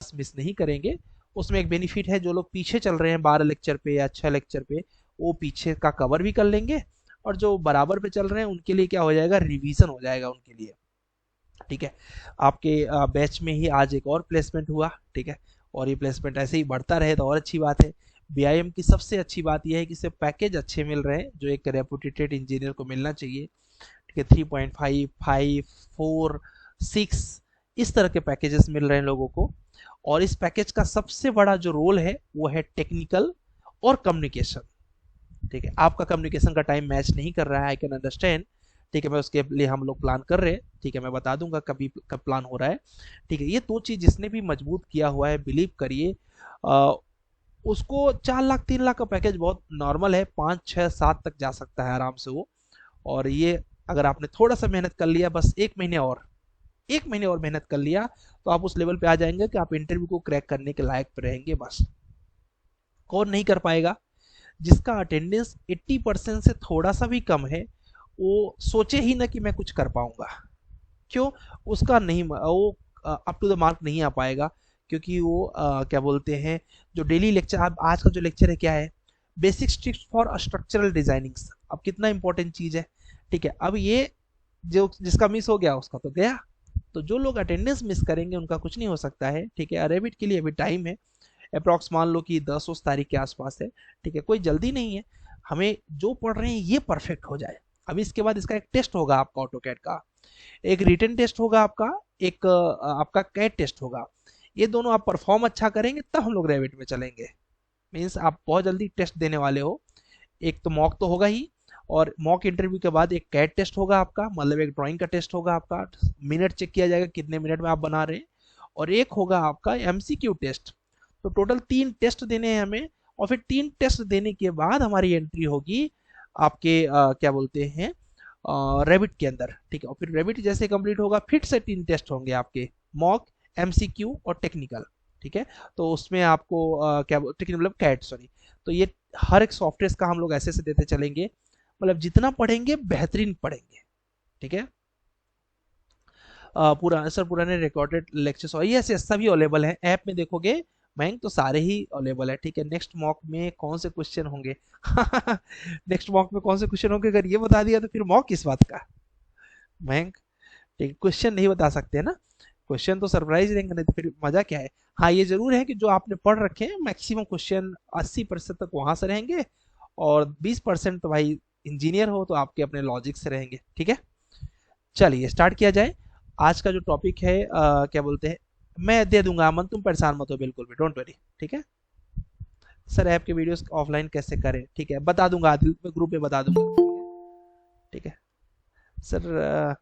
Class miss नहीं करेंगे। उसमें एक बेनिफिट है, जो लोग पीछे चल रहे हैं 12 लेक्चर पे या 6 लेक्चर पे, वो पीछे का कवर भी कर लेंगे, और जो बराबर पे चल रहे हैं उनके लिए क्या हो जाएगा, रिवीजन हो जाएगा उनके लिए। ठीक है। आपके बैच में ही आज एक और प्लेसमेंट हुआ। ठीक है। और ये प्लेसमेंट ऐसे ही बढ़ता रहे तो और अच्छी बात है। बीआईएम की सबसे अच्छी बात यह है कि इसे पैकेज अच्छे मिल रहे हैं, जो एक रेपुटेटेड इंजीनियर को मिलना चाहिए। ठीक है। 3.5, 5, 4, 6 इस तरह के पैकेजेस मिल रहे हैं लोगों को। और इस पैकेज का सबसे बड़ा जो रोल है वो है टेक्निकल और कम्युनिकेशन। ठीक है। आपका कम्युनिकेशन का टाइम मैच नहीं कर रहा है, आई कैन अंडरस्टैंड। ठीक है। मैं उसके लिए हम लोग प्लान कर रहे हैं। ठीक है। मैं बता दूंगा कभी कब प्लान हो रहा है। ठीक है। ये दो चीज जिसने भी मजबूत किया हुआ है, बिलीव करिए, उसको 4 लाख 3 लाख का पैकेज बहुत नॉर्मल है, 5 6 7 तक जा सकता है आराम से वो। और ये अगर आपने थोड़ा सा मेहनत कर लिया, बस 1 महीने और मेहनत कर लिया, तो आप उस लेवल पे आ जाएंगे कि आप इंटरव्यू को क्रैक करने के लायक पे रहेंगे बस। कौन नहीं कर पाएगा? जिसका अटेंडेंस 80% से थोड़ा सा भी कम है, वो सोचे ही ना कि मैं कुछ कर पाऊंगा। क्यों? उसका नहीं, वो अप टू द मार्क नहीं आ पाएगा, क्योंकि वो क्या बोलते हैं, जो डेली लेक्चर, अब आज का जो लेक्चर है क्या है, basic tricks for structural designing. अब कितना इंपॉर्टेंट चीज है। ठीक है। अब ये जो जिसका मिस हो गया उसका तो गया। तो जो लोग अटेंडेंस मिस करेंगे उनका कुछ नहीं हो सकता है। ठीक है। अरेबिट के लिए अभी टाइम है, अप्रॉक्स मान लो कि 10 उस तारीख के आसपास है। ठीक है। कोई जल्दी नहीं है, हमें जो पढ़ रहे हैं ये परफेक्ट हो जाए। अभी इसके बाद इसका एक टेस्ट होगा आपका ऑटोकैड का, एक रिटन टेस्ट होगा आपका, एक आपका कैट टेस्ट होगा। ये दोनों आप परफॉर्म अच्छा करेंगे तब हम लोग रेविट में चलेंगे। मीन्स आप बहुत जल्दी टेस्ट देने वाले हो। एक तो मॉक तो होगा ही, और मॉक इंटरव्यू के बाद एक कैट टेस्ट होगा आपका, मतलब एक ड्राइंग का टेस्ट होगा आपका, मिनट चेक किया जाएगा कितने मिनट में आप बना रहे हैं। और एक होगा आपका एमसीक्यू टेस्ट। तो टोटल 3 टेस्ट देने हैं हमें, और फिर 3 टेस्ट देने के बाद हमारी एंट्री होगी आपके क्या बोलते हैं, रेबिट के अंदर। ठीक है। और फिर रेबिट जैसे कंप्लीट होगा, फिर से 3 टेस्ट होंगे आपके, मॉक, एमसीक्यू और टेक्निकल। ठीक है। तो उसमें आपको क्या टेक्निकल मतलब कैट, सॉरी। तो ये हर एक सॉफ्टवेयर का हम लोग ऐसे से देते चलेंगे, मतलब जितना पढ़ेंगे बेहतरीन पढ़ेंगे। ठीक है। पूरा सर, पुराने रिकॉर्डेड लेक्चर्स और ये ऐसे सभी अवेलेबल हैं ऐप में, देखोगे मैंग तो सारे ही अवेलेबल है। ठीक है। नेक्स्ट मॉक में कौन से क्वेश्चन होंगे नेक्स्ट मॉक में कौन से क्वेश्चन होंगे, अगर ये बता दिया तो फिर मॉक किस बात का मैंग। ठीक है। क्वेश्चन नहीं बता सकते ना, क्वेश्चन तो सरप्राइज रहेंगे, नहीं तो फिर मजा क्या है। हाँ ये जरूर है कि जो आपने पढ़ रखे हैं मैक्सिमम क्वेश्चन 80% तक वहां से रहेंगे, और 20% तो भाई इंजीनियर हो तो आपके अपने लॉजिक से रहेंगे। ठीक है। चलिए स्टार्ट किया जाए। आज का जो टॉपिक है क्या बोलते हैं, मैं दे दूंगा अमन, तुम परेशान मत हो बिल्कुल भी, डोंट वरी। ठीक है। सर ऐप के वीडियोस ऑफलाइन कैसे करें, ठीक है बता दूंगा, आदिल में ग्रुप में बता दूंगा। ठीक है सर।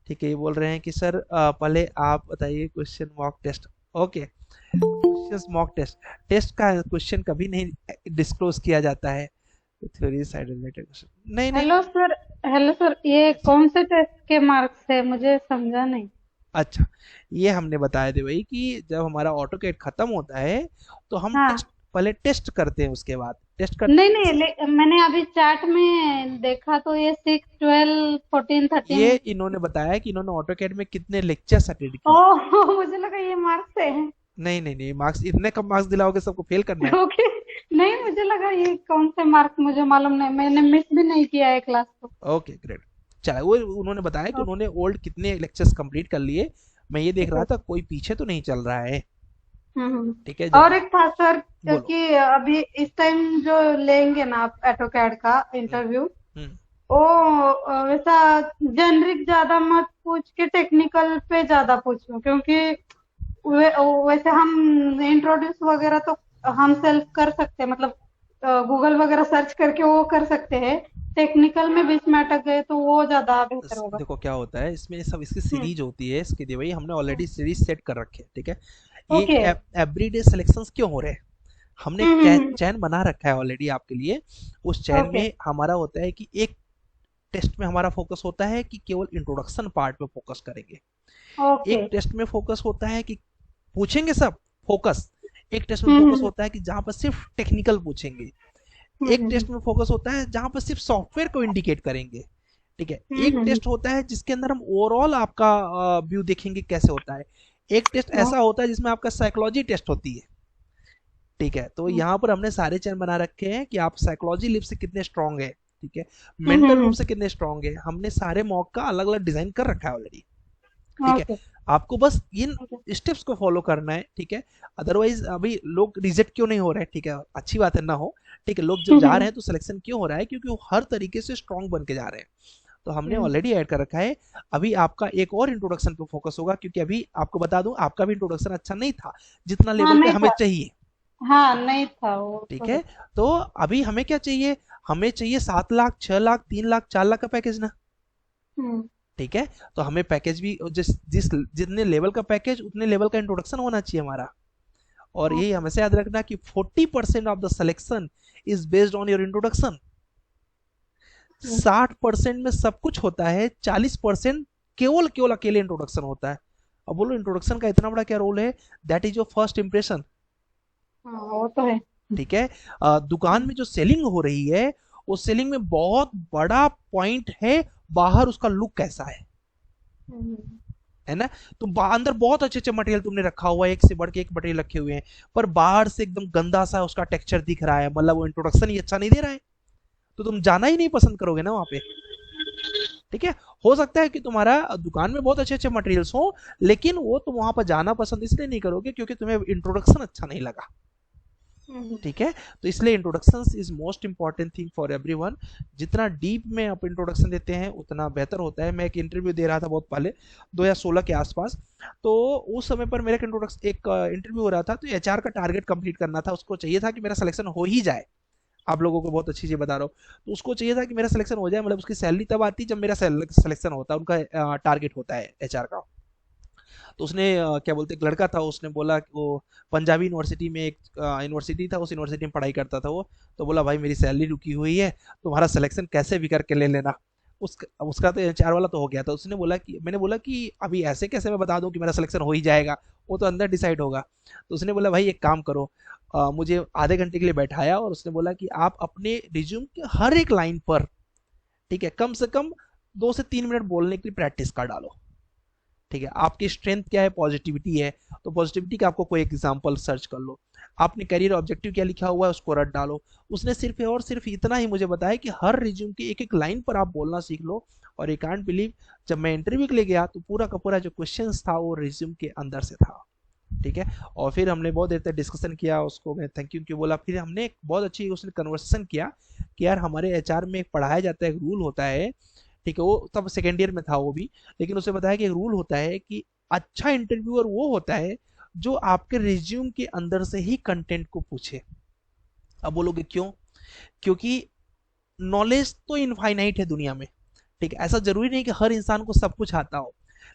ठीक है। ये बोल रहे हैं कि सर पहले आप बताइए question mock test. Okay. Question mock test, test का क्वेश्चन कभी नहीं डिस्क्लोज किया जाता है। थ्योरी साइड रिलेटेड क्वेश्चन नहीं नहीं। Hello sir. हेलो सर, ये यस। कौन से टेस्ट के मार्क्स है? मुझे समझा नहीं। अच्छा, ये हमने बताया थे भाई कि जब हमारा ऑटो कैड खत्म होता है तो हम टेस्ट, हाँ। पहले टेस्ट करते हैं, उसके बाद टेस्ट नहीं करते नहीं, हैं। मैंने अभी चैट में देखा तो ये 6, 12, 14, ये 13। इन्होंने बताया कि इन्होंने ऑटो कैड में कितने लेक्चर्स अटेंड किए। ओह मुझे लगा ये मार्क्स है। नहीं नहीं नहीं, मार्क्स इतने कम मार्क्स दिलाओगे, सबको फेल करना है। ओके। नहीं, मुझे लगा ये कौन से मार्क्स, मुझे मालूम नहीं, मैंने मिस भी नहीं किया है क्लास को। Okay great. चलो, वो उन्होंने बताया कि ओके। उन्होंने ओल्ड कितने लेक्चर्स कंप्लीट कर लिए। मैं ये देख रहा ओके। था कोई पीछे तो नहीं चल रहा है। ठीक है। और एक था सर, बोलो। क्योंकि अभी इस टाइम जो लेंगे ना आप ऑटोकैड का हम्म। इंटरव्यू, हम्म। ओ वैसा जेनरिक ज्यादा मत पूछ के टेक्निकल पे ज्यादा पूछो, क्योंकि वैसे हम इंट्रोड्यूस वगैरह तो हम सेल्फ कर सकते हैं, मतलब गूगल वगैरह सर्च करके वो कर सकते हैं। टेक्निकल में बीच में अटक गए तो वो ज्यादा बेहतर होगा। देखो क्या होता है इसमें, सब इसकी हम्म। सीरीज होती है, इसके लिए भाई हमने ऑलरेडी सीरीज सेट कर रखे हैं। ठीक है। ओके। ये एवरीडे सिलेक्शंस क्यों हो रहे हैं, हमने एक हम्म। चैन बना रखा है ऑलरेडी आपके लिए। उस चैन ओके। में हमारा होता है कि एक टेस्ट में हमारा फोकस होता है कि केवल इंट्रोडक्शन पार्ट पे फोकस करेंगे। ओके। एक टेस्ट में फोकस होता है कि पूछेंगे सब फोकस। एक टेस्ट में फोकस हम्म। होता है कि जहां पर सिर्फ टेक्निकल पूछेंगे। एक हम्म। टेस्ट में फोकस होता है जहां पर सिर्फ सॉफ्टवेयर को इंडिकेट करेंगे। ठीक है। एक हम्म। टेस्ट होता है जिसके अंदर हम ओवरऑल आपका व्यू देखेंगे कैसे होता है। एक टेस्ट ऐसा होता है जिसमें आपका साइकोलॉजी टेस्ट होती है, ठीक है। तो यहाँ पर हमने सारे चरण बना रखे हैं कि आप साइकोलॉजी लिप से कितने स्ट्रांग है, ठीक है, मेंटल रूप से कितने स्ट्रांग है, हमने सारे मॉक का अलग अलग डिजाइन कर रखा है ऑलरेडी, ठीक है। ओके। आपको बस इन स्टेप्स को फॉलो करना है, ठीक है। अदरवाइज अभी लोग रिजेक्ट क्यों नहीं हो रहे हैं, ठीक है, अच्छी बात है ना हो, ठीक है। लोग जब जा रहे हैं तो सिलेक्शन क्यों हो रहा है, क्योंकि वो हर तरीके से स्ट्रांग बन के जा रहे हैं। तो हमने ऑलरेडी ऐड कर रखा है। अभी आपका एक और इंट्रोडक्शन पे फोकस होगा, क्योंकि अभी आपको बता दूं आपका भी इंट्रोडक्शन अच्छा नहीं था जितना हाँ लेवल पे नहीं हमें था। चाहिए, हाँ नहीं था वो ठीक तो है। है। तो अभी हमें क्या चाहिए, हमें चाहिए 7 लाख, 6 लाख, 3 लाख, 4 लाख का पैकेज ना, हम्म। ठीक है। तो हमें पैकेज भी जिस जिस जितने लेवल का पैकेज उतने लेवल का इंट्रोडक्शन होना चाहिए हमारा। और यही ओके। हमेशा याद रखना कि 40% of the selection is based on your introduction. 60% में सब कुछ होता है, 40% केवल केवल अकेले इंट्रोडक्शन होता है। अब बोलो इंट्रोडक्शन का इतना बड़ा क्या रोल है, that is your first impression, हाँ वो तो है। ठीक है। दुकान में जो सेलिंग हो रही है, उस सेलिंग में बहुत बड़ा पॉइंट है बाहर उसका लुक कैसा हम्म। है ना। तो अंदर बहुत अच्छे अच्छे मटेरियल तुमने रखा हुआ है, एक से बढ़ के एक मटेरियल रखे हुए हैं, पर बाहर से एकदम गंदा सा उसका टेक्सचर दिख रहा है, मतलब वो इंट्रोडक्शन ही अच्छा नहीं दे रहा है, तो तुम जाना ही नहीं पसंद करोगे ना वहां पे, ठीक है। हो सकता है कि तुम्हारा दुकान में बहुत अच्छे अच्छे मटेरियल्स हो, लेकिन वो तुम वहां पर जाना पसंद इसलिए नहीं करोगे क्योंकि तुम्हें इंट्रोडक्शन अच्छा नहीं लगा, ठीक है। तो इसलिए introduction is most important thing for everyone. जितना डीप में आप इंट्रोडक्शन देते हैं उतना बेहतर होता है। मैं एक इंटरव्यू दे रहा था बहुत पहले, 2016 के आसपास, तो उस समय पर मेरा एक इंटरव्यू हो रहा था, तो एचआर का टारगेट कंप्लीट करना था, उसको चाहिए था कि मेरा सिलेक्शन हो ही जाए। आप लोगों को बहुत अच्छी चीज बता रहा हूँ, तो उसको चाहिए था कि मेरा सिलेक्शन हो जाए, मतलब उसकी सैलरी तब आती जब मेरा सिलेक्शन होता है, उनका टारगेट होता है एचआर का। तो उसने क्या बोलते, एक लड़का था, उसने बोला कि वो पंजाबी यूनिवर्सिटी में एक यूनिवर्सिटी था, उस यूनिवर्सिटी में पढ़ाई करता था वो, तो बोला भाई मेरी सैलरी रुकी हुई है, तुम्हारा सिलेक्शन कैसे भी करके ले लेना। उसका तो एचआर वाला तो हो गया था, उसने बोला कि, मैंने बोला कि अभी ऐसे कैसे मैं बता दूं कि मेरा सिलेक्शन हो ही जाएगा, वो तो अंदर डिसाइड होगा। तो उसने बोला भाई एक काम करो, मुझे आधे घंटे के लिए बैठाया और उसने बोला कि आप अपने रिज्यूम के हर एक लाइन पर, ठीक है, कम से कम 2 से 3 मिनट बोलने के लिए प्रैक्टिस कर डालो, ठीक है। आपकी स्ट्रेंथ क्या है, पॉजिटिविटी है, तो पॉजिटिविटी का आपको कोई एग्जांपल सर्च कर लो। आपने करियर ऑब्जेक्टिव क्या लिखा हुआ है उसको रट डालो। उसने सिर्फ और सिर्फ इतना ही मुझे बताया कि हर रिज्यूम के एक एक लाइन पर आप बोलना सीख लो। और यू कांट बिलीव, जब मैं इंटरव्यू के लिए गया तो पूरा का पूरा जो क्वेश्चन था वो रिज्यूम के अंदर से था, ठीक है। और फिर हमने बहुत देर तक डिस्कशन किया, उसको मैं थैंक यू क्यों बोला, फिर हमने एक बहुत अच्छी उसने कन्वर्सेशन किया कि यार हमारे एचआर में एक पढ़ाया जाता है, एक रूल होता है, ठीक है, वो तब सेकेंड ईयर में था वो भी, लेकिन उसे बताया कि एक रूल होता है कि अच्छा इंटरव्यूअर वो होता है जो आपके रिज्यूम के अंदर से ही कंटेंट को पूछे। अब बोलोगे क्यों, क्योंकि नॉलेज तो इनफाइनाइट है दुनिया में, ठीक है, ऐसा जरूरी नहीं कि हर इंसान को सब कुछ आता हो,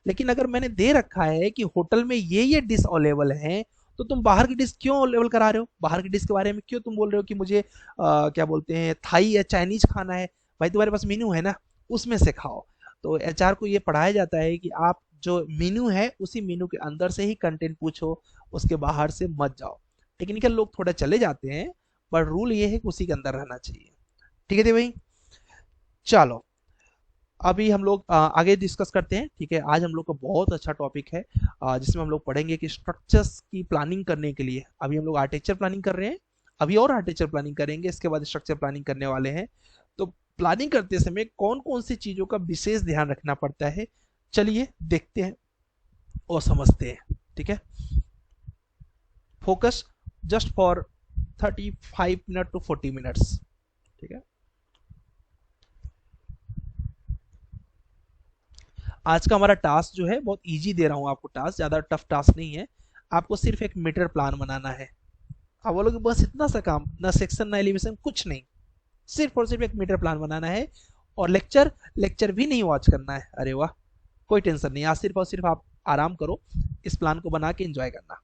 लेकिन अगर मैंने दे रखा है कि होटल में ये डिश अवेलेबल है, तो तुम बाहर की डिश क्यों अवेलेबल करा रहे हो, बाहर की डिश के बारे में क्यों तुम बोल रहे हो कि मुझे क्या बोलते हैं थाई या चाइनीज खाना है। भाई तुम्हारे पास मेन्यू है ना, उसमें से खाओ। तो एचआर को ये पढ़ाया जाता है कि आप जो मेन्यू है उसी मेन्यू के अंदर से ही कंटेंट पूछो, उसके बाहर से मत जाओ। टेक्निकल लोग थोड़ा चले जाते हैं, पर रूल ये है कि उसी के अंदर रहना चाहिए, ठीक है भाई। चलो अभी हम लोग आगे डिस्कस करते हैं, ठीक है। आज हम लोग का बहुत अच्छा टॉपिक है, जिसमें हम लोग पढ़ेंगे कि स्ट्रक्चर्स की प्लानिंग करने के लिए, अभी हम लोग आर्किटेक्चर प्लानिंग कर रहे हैं, अभी और आर्किटेक्चर प्लानिंग करेंगे, इसके बाद स्ट्रक्चर प्लानिंग करने वाले हैं। तो प्लानिंग करते समय कौन कौन सी चीजों का विशेष ध्यान रखना पड़ता है, चलिए देखते हैं और समझते हैं, ठीक है। Focus just for 35 minute to 40 minutes, ठीक है। आज का हमारा टास्क जो है बहुत इजी दे रहा हूं आपको, टास्क ज्यादा टफ टास्क नहीं है। आपको सिर्फ एक मीटर प्लान बनाना है। अब बोलोगे बस इतना सा काम, ना सेक्शन ना एलिवेशन कुछ नहीं, सिर्फ और सिर्फ एक मीटर प्लान बनाना है। और लेक्चर लेक्चर भी नहीं वॉच करना है, अरे वाह, कोई टेंशन नहीं, आज सिर्फ और सिर्फ आप आराम करो, इस प्लान को बना के एंजॉय करना।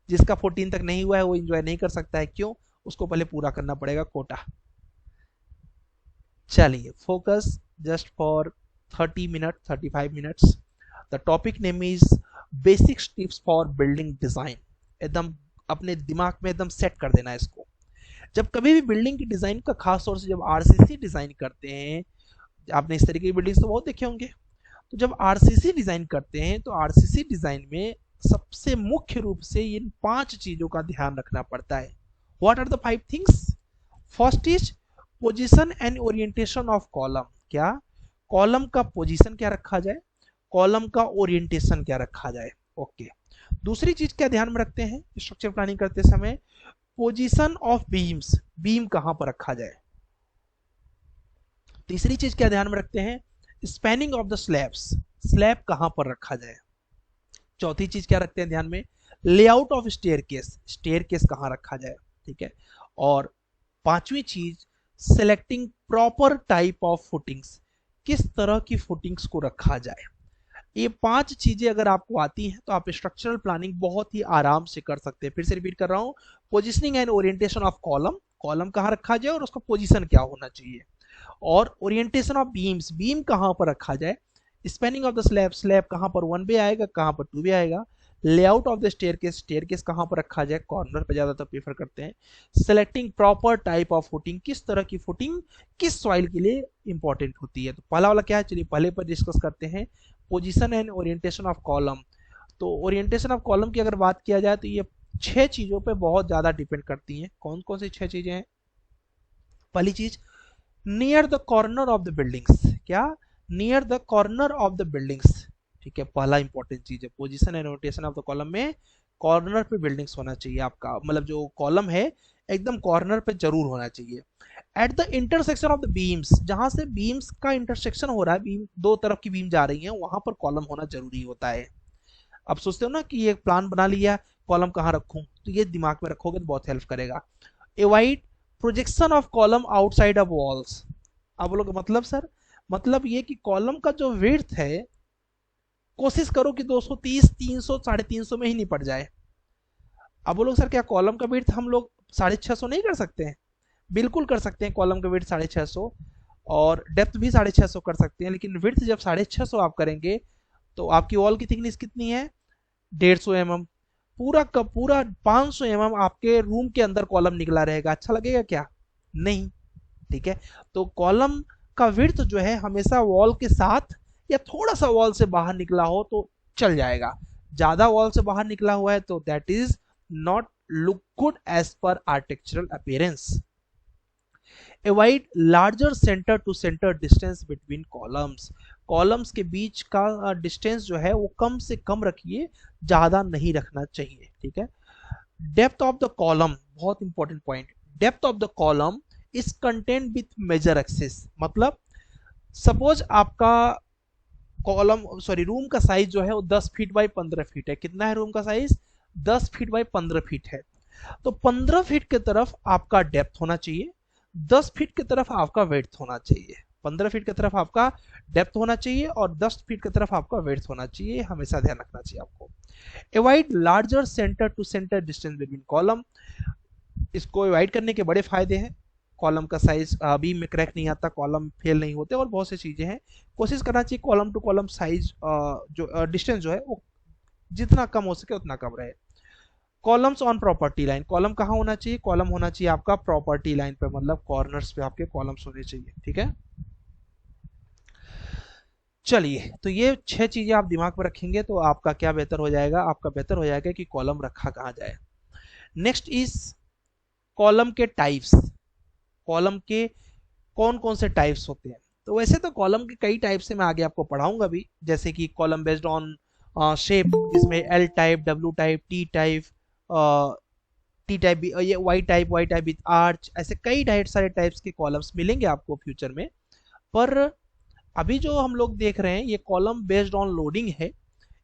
जिसका 14 तक नहीं हुआ है वो एंजॉय नहीं कर सकता है, क्यों, उसको पहले पूरा करना पड़ेगा कोटा। चलिए focus just for 30 minute 35 minutes. The topic name is basic tips for building design. एकदम अपने दिमाग में एकदम सेट कर देना है इसको। जब कभी भी बिल्डिंग की डिजाइन का, खास तौर से जब आरसीसी डिजाइन करते हैं, आपने इस तरीके की बिल्डिंग्स तो बहुत देखे होंगे, तो जब आरसीसी डिजाइन करते हैं तो आरसीसी डिजाइन में सबसे मुख्य रूप से इन 5 चीजों का ध्यान रखना पड़ता है। What are the 5 things? First is position and orientation of column. क्या कॉलम का पोजीशन क्या रखा जाए, कॉलम का ओरिएंटेशन क्या रखा जाए। ओके। दूसरी चीज क्या ध्यान में रखते हैं स्ट्रक्चर प्लानिंग करते समय? पोजीशन ऑफ बीम्स, बीम कहां पर रखा जाए। तीसरी चीज क्या ध्यान में रखते हैं? Spanning of the slabs, slab कहां पर रखा जाए। चौथी चीज क्या रखते हैं ध्यान में? लेआउट ऑफ स्टेयरकेस, स्टेयरकेस कहां रखा जाए। ठीक है। और पांचवी चीज selecting proper type of footings, किस तरह की फुटिंग्स को रखा जाए। ये 5 चीजें अगर आपको आती हैं तो आप स्ट्रक्चरल प्लानिंग बहुत ही आराम से कर सकते हैं। फिर से रिपीट कर रहा हूं, positioning and orientation of column, column कहां रखा जाए और उसका पोजीशन क्या होना चाहिए। और ओरिएंटेशन ऑफ बीम्स, बीम कहां पर रखा जाए। Spanning of the slab, slab कहां पर 1 बे आएगा, कहां पर 2 बे आएगा। Layout of the staircase, staircase कहां पर रखा जाए, कॉर्नर पर ज्यादातर प्रीफर करते हैं। Selecting proper type of footing, किस तरह की फुटिंग किस सॉइल के लिए इंपॉर्टेंट होती है। तो पहला वाला क्या है, चलिए पहले पर डिस्कस करते हैं, position and orientation of column. तो ओरिएंटेशन ऑफ कॉलम की अगर बात किया जाए तो ये 6 चीजों पे बहुत ज्यादा डिपेंड करती हैं। कौन कौन सी 6 चीजें हैं? पहली चीज, near the corner of the buildings. क्या? Near the corner of the buildings. ठीक है, पहला इंपॉर्टेंट चीज है position and rotation of the column में कॉर्नर पे बिल्डिंग्स होना चाहिए आपका, मतलब जो कॉलम है एकदम कॉर्नर पे जरूर होना चाहिए। At the intersection of the beams, जहां से बीम्स का इंटरसेक्शन हो रहा है, बीम दो तरफ की बीम जा रही है, वहां पर कॉलम होना जरूरी होता है। अब सोचते हो ना कि ये प्लान बना लिया, कॉलम कहाँ रखूं, तो ये दिमाग में रखोगे तो बहुत हेल्प करेगा। Avoid projection of column outside of walls. अब बोलोगे मतलब सर, मतलब ये कि कॉलम का जो विड्थ है कोशिश करो कि 230, 300, 350 में ही निपट जाए। अब बोलोगे सर क्या कॉलम का विड्थ हम लोग 650 नहीं कर सकते हैं? बिल्कुल कर सकते हैं, कॉलम का विड्थ 650 और डेप्थ भी 650 कर सकते हैं, लेकिन विड्थ जब 650 आप करेंगे तो आपकी वॉल की थिकनेस कितनी है? 150 mm। पूरा का पूरा 500 mm आपके रूम के अंदर कॉलम निकला रहेगा, अच्छा लगेगा क्या? नहीं। ठीक है, तो कॉलम का विड्थ जो है हमेशा वॉल के साथ या थोड़ा सा वॉल से बाहर निकला हो तो चल जाएगा। ज्यादा वॉल से बाहर निकला हुआ है तो that is not look good as per architectural appearance. Avoid larger centre to centre distance between columns, columns के बीच का डिस्टेंस जो है वो कम से कम रखिए, ज्यादा नहीं रखना चाहिए। ठीक है। डेप्थ ऑफ द कॉलम, बहुत important point, depth of the column is content with major axis. मतलब सपोज आपका कॉलम सॉरी रूम का साइज जो है वो 10 फीट बाई 15 फीट है। कितना है रूम का साइज? 10 फीट बाई 15 फीट है। तो 15 फीट की तरफ आपका डेप्थ होना चाहिए, 10 फीट की तरफ आपका वेड्थ होना चाहिए। 15 फीट की तरफ आपका डेप्थ होना चाहिए और 10 फीट की तरफ आपका वेड्थ होना चाहिए, हमेशा ध्यान रखना चाहिए आपको। Avoid larger centre to centre distance between column, इसको अवॉइड करने के बड़े फायदे हैं। कॉलम का साइज बीम में क्रैक नहीं आता, कॉलम फेल नहीं होते और बहुत सी चीजें हैं। कोशिश करना चाहिए कॉलम टू कॉलम साइज जो डिस्टेंस जो है वो जितना कम हो सके उतना कम रहे। Columns on property line, column कहाँ होना चाहिए? कॉलम होना चाहिए आपका प्रॉपर्टी लाइन पे, मतलब कॉर्नर्स पे आपके कॉलम्स होने चाहिए। ठीक है, चलिए तो ये 6 चीजें आप दिमाग में रखेंगे तो आपका क्या बेहतर हो जाएगा, आपका बेहतर हो जाएगा कि कॉलम रखा कहाँ जाए। नेक्स्ट इज कॉलम के टाइप्स, कॉलम के कौन कौन से टाइप्स होते हैं। तो वैसे तो कॉलम के कई टाइप्स से मैं आगे आपको पढ़ाऊंगा भी, जैसे कि कॉलम बेस्ड ऑन शेप, जिसमें L type, W type, T type, T type, ये वाई टाइप विथ आर्च, ऐसे कई ढेर सारे टाइप्स के कॉलम्स मिलेंगे आपको फ्यूचर में। पर अभी जो हम लोग देख रहे हैं ये कॉलम बेस्ड ऑन लोडिंग है।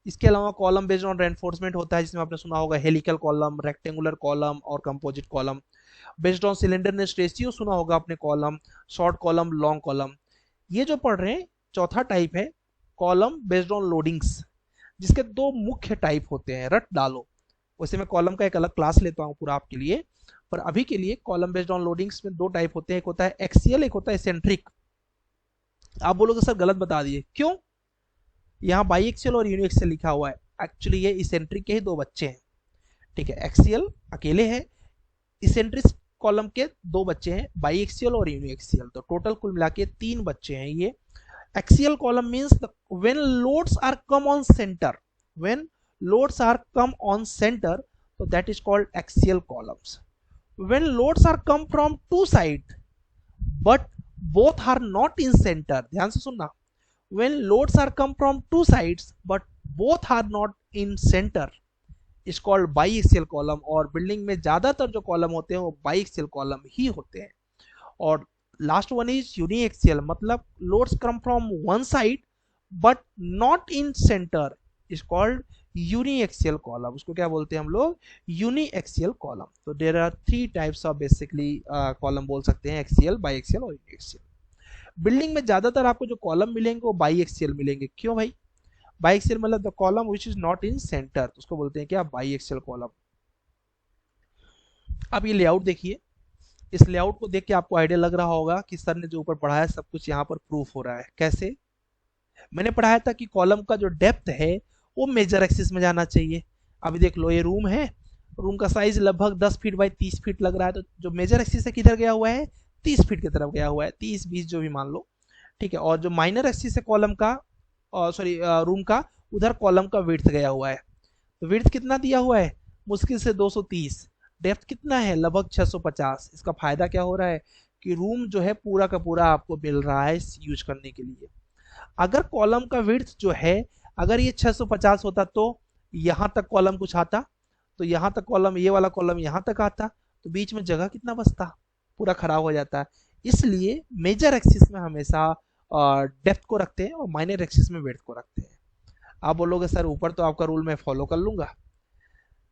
इसके अलावा कॉलम बेस्ड ऑन रेनफोर्समेंट होता है, जिसमें आपने सुना होगा हेलिकल कॉलम, रेक्टेंगुलर कॉलम और composite column. Based on slenderness ratio सुना होगा आपने column, short column, long column. ये जो पढ़ रहे हैं चौथा टाइप है कॉलम बेस्ड ऑन लोडिंग्स, जिसके 2 मुख्य टाइप होते हैं, रट डालो। वैसे मैं कॉलम का एक अलग क्लास लेता हूँ पूरा आपके लिए, पर अभी के लिए कॉलम बेस्ड ऑन लोडिंग्स में 2 टाइप होते हैं, एक होता है एक्सियल, एक होता है एसेंट्रिक। आप बोलोगे सर गलत बता दिए, क्यों? यहाँ बाई एक्सियल और यूनि एक्सियल लिखा हुआ है, एक्चुअली ये इसेंट्रिक के ही 2 बच्चे हैं। ठीक है, एक्सियल अकेले है, इसेंट्रिक कॉलम के 2 बच्चे हैं, बाई एक्सियल और यूनि एक्सियल, तो टोटल कुल मिला के 3 बच्चे हैं ये। Axial column means when loads are come on centre, when loads are come on center, so that is called axial columns. When loads are come from two sides but both are not in center, ध्यान से सुनना, when loads are come from two sides but both are not in center is called biaxial column. और building में ज्यादातर जो column होते हैं वो बाइएक्सियल कॉलम ही होते हैं. और लास्ट वन इज यूनिएक्सियल, मतलब loads come from one side but not in center is called uniaxial column. उसको क्या बोलते हैं हम लोग? Uniaxial column. तो there are three types of basically column बोल सकते हैं, एक्सियल, बाइएक्सियल और यूनिएक्सियल. बिल्डिंग में ज्यादातर आपको जो कॉलम मिलेंगे वो बाइएक्सियल मिलेंगे. क्यों भाई? बाइएक्सियल मतलब the column which is not in centre, तो उसको बोलते हैं क्या? बाइएक्सियल कॉलम. अब ये लेआउट देखिए, इस लेआउट को देख के आपको आइडिया लग रहा होगा कि सर ने जो ऊपर पढ़ाया सब कुछ यहाँ पर प्रूफ हो रहा है. कैसे? मैंने पढ़ाया था कि कॉलम का जो डेप्थ है वो मेजर एक्सिस में जाना चाहिए. अभी देख लो, ये रूम है, रूम का साइज लगभग 10 फीट बाई 30 फीट लग रहा है, तो जो मेजर एक्सिस है किधर गया हुआ है? 30 फीट की तरफ गया हुआ है, 30-20 जो भी मान लो, ठीक है. और जो माइनर एक्सिस है कॉलम का, सॉरी रूम का, उधर कॉलम का विड्थ गया हुआ है. तो विड्थ कितना दिया हुआ है? मुश्किल से 230. डेप्थ कितना है? लगभग 650. इसका फायदा क्या हो रहा है कि रूम जो है पूरा का पूरा आपको मिल रहा है यूज करने के लिए. अगर कॉलम का विड्थ जो है, अगर ये 650 होता तो यहाँ तक कॉलम कुछ आता, तो यहाँ तक कॉलम, ये वाला कॉलम यहाँ तक आता, तो बीच में जगह कितना बचता? पूरा खराब हो जाता है. इसलिए मेजर एक्सिस में हमेशा डेप्थ को रखते हैं और माइनर एक्सिस में विड्थ को रखते हैं. आप बोलोगे सर ऊपर तो आपका रूल मैं फॉलो कर लूंगा,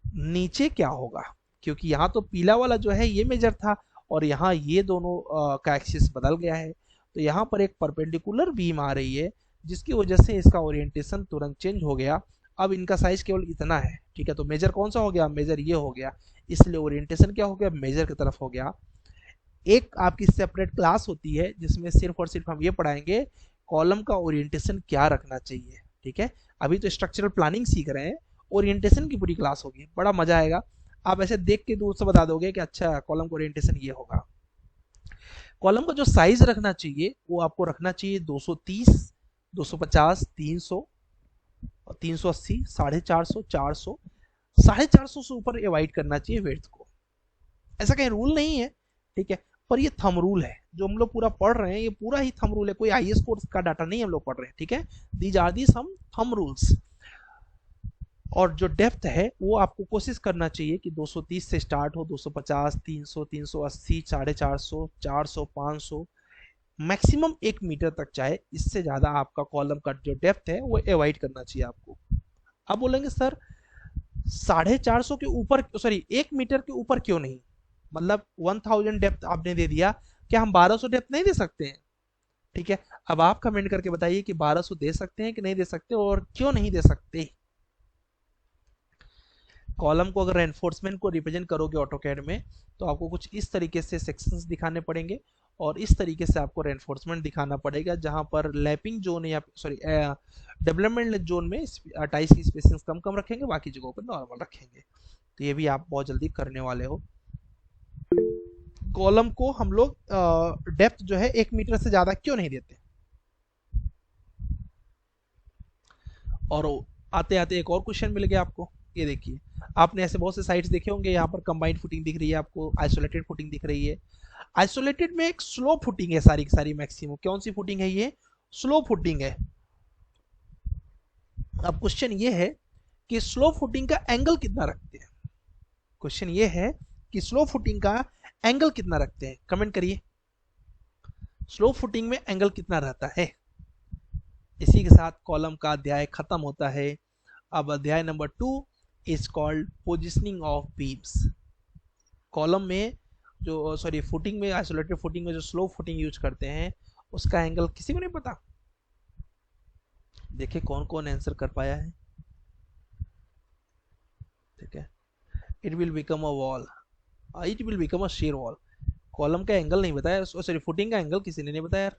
नीचे क्या होगा? क्योंकि यहाँ तो पीला वाला जो है ये मेजर था और यहाँ ये दोनों का एक्सिस बदल गया है, तो यहाँ पर एक परपेंडिकुलर बीम आ रही है जिसकी वजह से इसका ओरिएंटेशन तुरंत चेंज हो गया. अब इनका साइज केवल इतना है, ठीक है. तो मेजर कौन सा हो गया? मेजर ये हो गया, इसलिए ओरिएंटेशन क्या हो गया? मेजर की तरफ हो गया. एक आपकी सेपरेट क्लास होती है जिसमें सिर्फ और सिर्फ हम ये पढ़ाएंगे कॉलम का ओरिएंटेशन क्या रखना चाहिए, ठीक है. अभी तो स्ट्रक्चरल प्लानिंग सीख रहे हैं, ओरिएंटेशन की पूरी क्लास होगी, बड़ा मजा आएगा. आप ऐसे देख के दूर से बता दोगे कि अच्छा कॉलम का ओरिएंटेशन ये होगा. कॉलम का जो साइज रखना चाहिए वो आपको रखना चाहिए 230, 250, 300 और 380, 450, 400. 450 से ऊपर अवॉइड करना चाहिए विड्थ को. ऐसा कहीं रूल नहीं है, ठीक है, पर ये थंब रूल है जो हम लोग पूरा पढ़ रहे हैं. ये पूरा ही थंब रूल है, कोई आईएएस कोर्स का डाटा नहीं हम लोग पढ़ रहे हैं, ठीक है. These are the some thumb rules. और जो डेप्थ है वो आपको कोशिश करना चाहिए कि 230 से स्टार्ट हो, 250, 300, 380, 450, 400, 500, मैक्सिमम 1 मीटर तक जाए. इससे ज्यादा आपका कॉलम का जो डेप्थ है वो अवॉइड करना चाहिए आपको. अब बोलेंगे सर 450 के ऊपर, सॉरी 1 मीटर के ऊपर क्यों नहीं? मतलब 1000 डेप्थ आपने दे दिया, क्या हम 1200 डेप्थ नहीं दे सकते हैं? ठीक है, अब आप कमेंट करके बताइए कि 1200 दे सकते हैं कि नहीं दे सकते और क्यों नहीं दे सकते. कॉलम को अगर एनफोर्समेंट को रिप्रेजेंट करोगे ऑटोकैड में तो आपको कुछ इस तरीके से सेक्शंस दिखाने पड़ेंगे और इस तरीके से आपको रेनफोर्समेंट दिखाना पड़ेगा, जहां पर लैपिंग जोन या सॉरी डेवलपमेंट जोन में टाइल्स की स्पेसिंग कम कम रखेंगे, बाकी जगहों पर नॉर्मल रखेंगे. तो ये भी आप बहुत जल्दी करने वाले हो. कॉलम को हम लोग डेप्थ जो है 1 मीटर से ज्यादा क्यों नहीं देते. और आते आते एक और क्वेश्चन मिल गया आपको. ये देखिए, आपने ऐसे बहुत से साइट्स देखे होंगे, यहाँ पर कंबाइंड फुटिंग दिख रही है आपको, आइसोलेटेड फुटिंग दिख रही है. आइसोलेटेड में एक स्लो फुटिंग है सारी की सारी मैक्सिमम. कौन सी फुटिंग है ये? स्लो फुटिंग है. अब क्वेश्चन ये है कि स्लो फुटिंग का एंगल कितना रखते हैं. क्वेश्चन ये है कि स्लो फुटिंग का एंगल कितना रखते हैं. कमेंट करिए, स्लो फुटिंग में एंगल कितना रहता है. इसी के साथ कॉलम का अध्याय खत्म होता है. अब अध्याय number 2 is called positioning of beams. Column में जो सॉरी फुटिंग में, आइसोलेटेड फुटिंग में जो स्लो फुटिंग यूज करते हैं उसका एंगल किसी को नहीं पता. देखिए कौन कौन आंसर कर पाया है. ठीक है, it will become a wall, it will become a share wall. Column का एंगल नहीं बताया, सॉरी फुटिंग का एंगल किसी ने नहीं बताया.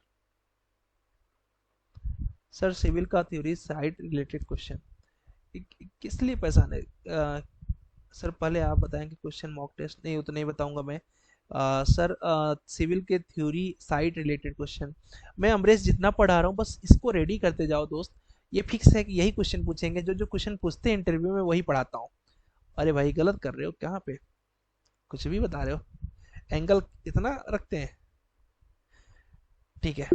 सर सिविल का थ्योरी साइड रिलेटेड क्वेश्चन किस लिए पैसा नहीं. सर पहले आप बताएं कि क्वेश्चन मॉक टेस्ट नहीं हो तो नहीं बताऊंगा मैं. सर सिविल के थ्योरी साइट रिलेटेड क्वेश्चन मैं अमरेश जितना पढ़ा रहा हूँ बस इसको रेडी करते जाओ दोस्त. ये फिक्स है कि यही क्वेश्चन पूछेंगे, जो जो क्वेश्चन पूछते हैं इंटरव्यू में वही पढ़ाता हूँ। अरे भाई गलत कर रहे हो कहाँ पे, कुछ भी बता रहे हो, एंगल इतना रखते हैं। ठीक है,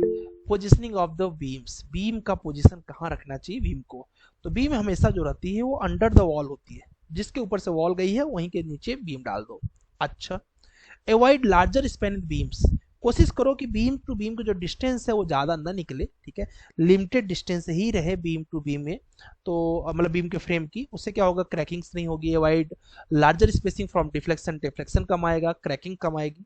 positioning of the beams, beam का पोजीशन कहाँ रखना चाहिए बीम को। तो बीम हमेशा जो रहती है वो अंडर द वॉल होती है, जिसके ऊपर से वॉल गई है वहीं के नीचे बीम डाल दो। अच्छा, अवॉइड लार्जर स्पैन बीम्स, कोशिश करो कि बीम टू बीम का जो डिस्टेंस है वो ज़्यादा ना निकले, ठीक है, लिमिटेड डिस्टेंस ही रहे बीम टू बीम में। तो मतलब बीम के फ्रेम की, उससे क्या होगा, क्रैकिंग्स नहीं होगी। Avoid larger spacing from deflection, deflection कम आएगा, क्रैकिंग कम आएगी।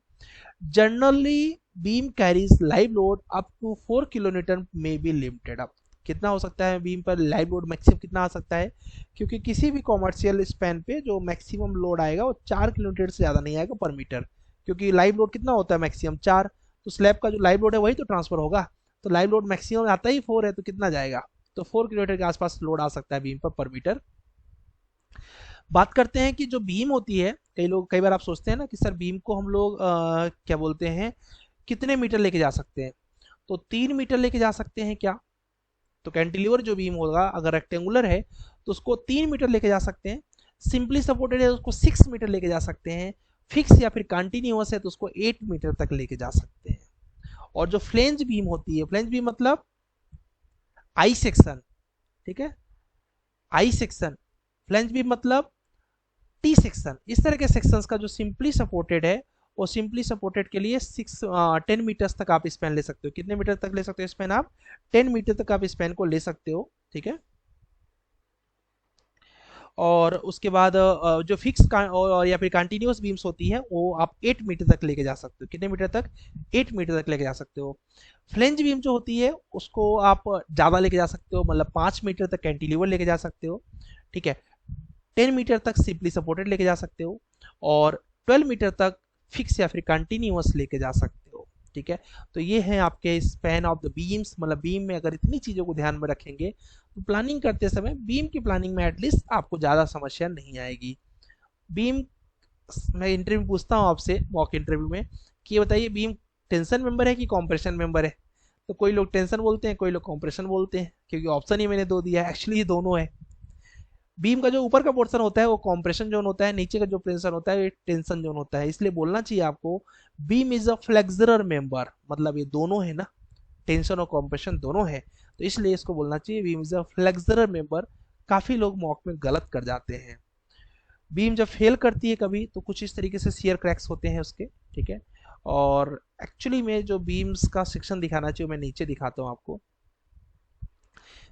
Generally beam carries live load up to 4 kilometre में बी लिमिटेड। अब कितना हो सकता है बीम पर लाइव लोड, मैक्सिमम कितना आ सकता है, क्योंकि किसी भी कॉमर्शियल स्पैन पे जो मैक्सिमम लोड आएगा वो 4 किलोमीटर से ज़्यादा नहीं आएगा पर मीटर, क्योंकि लाइव लोड कितना होता है मैक्सिमम 4, तो स्लैब का जो लाइव लोड है वही तो ट्रांसफर होगा। तो लाइव लोड मैक्सिमम आता ही 4 है, तो कितना जाएगा, तो 4 किलोमीटर के आसपास लोड आ सकता है बीम पर मीटर। बात करते हैं कि जो बीम होती है, कई लोग, कई बार आप सोचते हैं ना कि सर बीम को हम लोग क्या बोलते हैं, कितने मीटर लेके जा सकते हैं, तो 3 मीटर लेके जा सकते हैं क्या। तो कैंटिलीवर जो बीम होगा अगर रेक्टेंगुलर है तो उसको 3 मीटर लेके जा सकते हैं, सिंपली सपोर्टेड है तो उसको 6 मीटर लेके जा सकते हैं, फिक्स या फिर कंटिन्यूअस है तो उसको 8 मीटर तक लेके जा सकते हैं। और जो फ्लेंज बीम होती है, फ्लेंज बीम मतलब आई सेक्शन, ठीक है, आई सेक्शन, फ्लेंज बीम मतलब टी सेक्शन, इस तरह के सेक्शंस का जो सिंपली सपोर्टेड है, वो सिंपली सपोर्टेड के लिए 10 मीटर्स तक आप स्पैन ले सकते हो। कितने मीटर तक ले सकते हो स्पैन आप, 10 मीटर तक आप स्पैन को ले सकते हो, ठीक है। और उसके बाद जो फिक्स और या फिर कंटिन्यूअस बीम्स होती है वो आप 8 मीटर तक लेके जा सकते हो। कितने मीटर तक, 8 मीटर तक लेके जा सकते हो। फ्लेंज बीम जो होती है उसको आप ज़्यादा लेके जा सकते हो, मतलब 5 मीटर तक कैंटिलीवर लेके जा सकते हो, ठीक है, 10 मीटर तक सिंपली सपोर्टेड लेके जा सकते हो, और 12 मीटर तक फिक्स या फिर कंटिन्यूअस लेके जा सकते हो, ठीक है। तो ये है आपके स्पैन ऑफ द बीम्स, मतलब बीम में अगर इतनी चीज़ों को ध्यान में रखेंगे तो प्लानिंग करते समय बीम की प्लानिंग में एटलीस्ट आपको ज़्यादा समस्या नहीं आएगी। बीम, मैं इंटरव्यू पूछता हूँ आपसे मॉक इंटरव्यू में कि ये बताइए बीम टेंशन मेंबर है कि कॉम्प्रेशन मेंबर है। तो कोई लोग टेंशन बोलते हैं, कोई लोग कॉम्प्रेशन बोलते हैं, क्योंकि ऑप्शन ही मैंने दो दिया है, एक्चुअली ये दोनों है। बीम का जो ऊपर का पोर्शन होता है वो कॉम्प्रेशन जोन होता है, नीचे का जो पोर्शन होता है वो टेंशन जोन होता है। इसलिए बोलना चाहिए आपको बीम इज अ फ्लेक्सरर मेंबर, मतलब ये दोनों है ना, टेंशन और कॉम्प्रेशन दोनों है, तो इसलिए इसको बोलना चाहिए बीम इज अ फ्लेक्सरर मेंबर। काफी लोग मॉक में गलत कर जाते हैं। बीम जब फेल करती है कभी तो कुछ इस तरीके से शियर क्रैक्स होते हैं उसके, ठीक है। और एक्चुअली में जो बीम्स का सेक्शन दिखाना चाहिए मैं नीचे दिखाता हूँ आपको।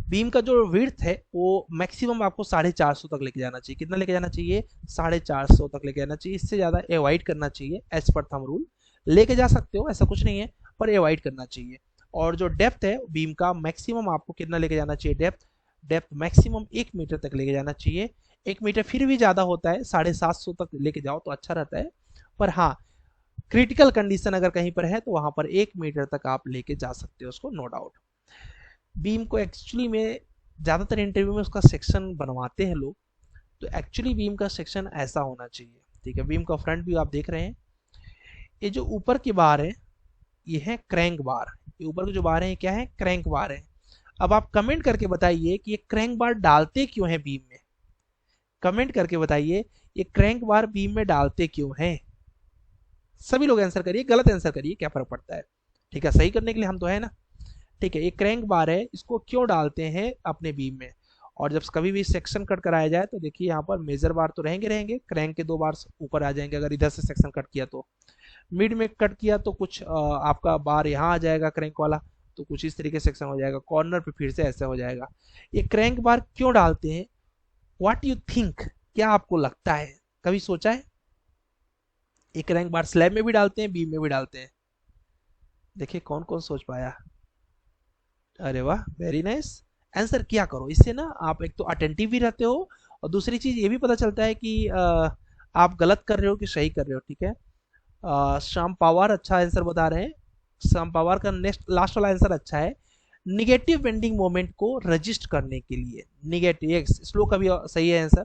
बीम का जो विड्थ है वो मैक्सिमम आपको 450 तक लेके जाना चाहिए। कितना लेके जाना चाहिए, 450 तक लेके जाना चाहिए, इससे ज़्यादा अवॉइड करना चाहिए एज पर थंब रूल। लेके जा सकते हो ऐसा कुछ नहीं है, पर अवॉइड करना चाहिए। और जो डेप्थ है बीम का मैक्सिमम आपको कितना लेके जाना चाहिए, डेप्थ, डेप्थ मैक्सिमम 1 मीटर तक लेके जाना चाहिए। 1 मीटर फिर भी ज़्यादा होता है, 750 तक लेके जाओ तो अच्छा रहता है, पर हाँ क्रिटिकल कंडीशन अगर कहीं पर है तो वहां पर 1 मीटर तक आप लेके जा सकते हो उसको, नो डाउट। बीम को एक्चुअली में ज़्यादातर इंटरव्यू में उसका सेक्शन बनवाते हैं लोग, तो एक्चुअली बीम का सेक्शन ऐसा होना चाहिए, ठीक है। बीम का फ्रंट व्यू आप देख रहे हैं, ये जो ऊपर की बार है ये है क्रैंक बार, ये ऊपर की जो बार है क्या है, क्रैंक बार है। अब आप कमेंट करके बताइए कि ये क्रैंक बार डालते क्यों है बीम में, कमेंट करके बताइए ये क्रैंक बार बीम में डालते क्यों है। सभी लोग आंसर करिए, गलत आंसर करिए, क्या फर्क पड़ता है, ठीक है, सही करने के लिए हम तो है ना, ठीक है। ये क्रैंक बार है, इसको क्यों डालते हैं अपने बीम में। और जब कभी भी सेक्शन कट कराया जाए तो देखिए यहाँ पर मेजर बार तो रहेंगे रहेंगे, क्रैंक के 2 बार ऊपर आ जाएंगे अगर इधर से सेक्शन कट किया तो। मिड में कट किया तो कुछ आपका बार यहाँ आ जाएगा क्रैंक वाला, तो कुछ इस तरीके से सेक्शन हो जाएगा, कॉर्नर पे फिर से ऐसा हो जाएगा। ये क्रैंक बार क्यों डालते हैं, व्हाट यू थिंक, क्या आपको लगता है, कभी सोचा है। ये क्रैंक बार स्लैब में भी डालते हैं, बीम में भी डालते हैं, देखिए कौन कौन सोच पाया। अरे वाह, वेरी नाइस, आंसर किया करो, इससे ना आप एक तो अटेंटिव भी रहते हो, और दूसरी चीज ये भी पता चलता है कि आप गलत कर रहे हो कि सही कर रहे हो, ठीक है। श्याम पवार अच्छा आंसर बता रहे हैं, श्याम पवार का नेक्स्ट लास्ट वाला आंसर अच्छा है। निगेटिव बेंडिंग मोमेंट को रजिस्ट करने के लिए, निगेटिव, स्लो का भी सही है आंसर,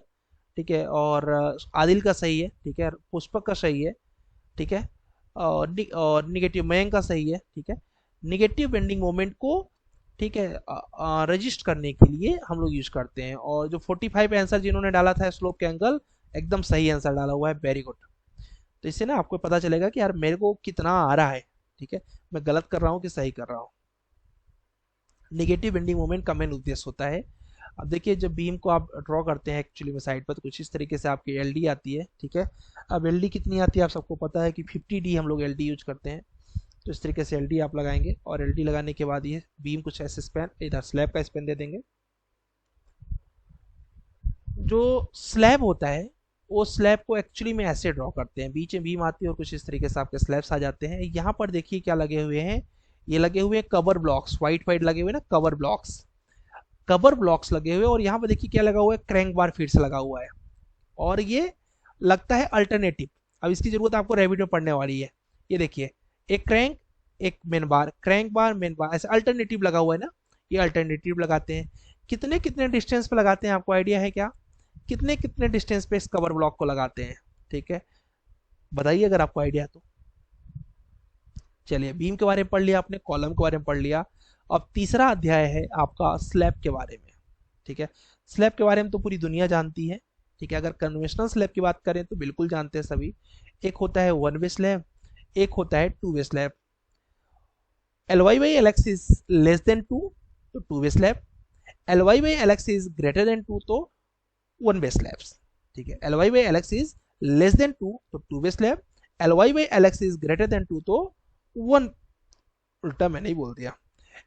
ठीक है, और आदिल का सही है, ठीक है, पुष्पक का सही है, ठीक है, और निगेटिव मयंक का सही है, ठीक है। निगेटिव बेंडिंग मोमेंट को ठीक है, रजिस्ट करने के लिए हम लोग यूज करते हैं। और जो 45 आंसर जिन्होंने डाला था स्लोप के एंगल, एकदम सही आंसर डाला हुआ है, वेरी गुड। तो इससे ना आपको पता चलेगा कि यार मेरे को कितना आ रहा है, ठीक है, मैं गलत कर रहा हूँ कि सही कर रहा हूँ। नेगेटिव बेंडिंग मोमेंट का मेन उद्देश्य होता है। अब देखिए जब बीम को आप ड्रॉ करते हैं एक्चुअली में साइड पर, तो कुछ इस तरीके से आपकी एल डी आती है, ठीक है। अब एल डी कितनी आती है आप सबको पता है कि 50D हम लोग एल डी यूज करते हैं। तो इस तरीके से एल डी आप लगाएंगे, और एल डी लगाने के बाद ये बीम कुछ ऐसे स्पैन, इधर स्लैब का स्पैन दे देंगे। जो स्लैब होता है वो स्लैब को एक्चुअली में ऐसे ड्रॉ करते हैं, बीच में बीम आती है और कुछ इस तरीके से आपके स्लैब्स आ जाते हैं। यहाँ पर देखिए क्या लगे हुए हैं, ये लगे हुए हैं कवर ब्लॉक्स, वाइट वाइट लगे हुए ना कवर ब्लॉक्स, कवर ब्लॉक्स लगे हुए। और यहाँ पर देखिए क्या लगा हुआ है, क्रैंक बार फिर से लगा हुआ है। और ये लगता है अल्टरनेटिव, अब इसकी जरूरत आपको रेविट में पढ़ने वाली है। ये देखिए एक क्रैंक, एक मेन बार, क्रैंक बार मेन बार, ऐसे अल्टरनेटिव लगा हुआ है ना, ये अल्टरनेटिव लगाते हैं। कितने कितने डिस्टेंस पे लगाते हैं आपको आइडिया है क्या, कितने कितने डिस्टेंस पे इस कवर ब्लॉक को लगाते हैं, ठीक है, बताइए अगर आपको आइडिया है तो। चलिए बीम के बारे में पढ़ लिया आपने, कॉलम के बारे में पढ़ लिया। अब तीसरा अध्याय है आपका स्लैब के बारे में, ठीक है। स्लैब के बारे में तो पूरी दुनिया जानती है, ठीक है। अगर कन्वेंशनल स्लैब की बात करें तो बिल्कुल जानते हैं सभी। एक होता है वन वे स्लैब, एक होता है two way slab. L Y by L X is less than two तो two way slab, L Y by L X is greater than two तो वन वे स्लैब्स, ठीक है। L Y by L X is less than two तो two way slab, L Y by L X is greater than two तो one, उल्टा मैंने ही बोल दिया,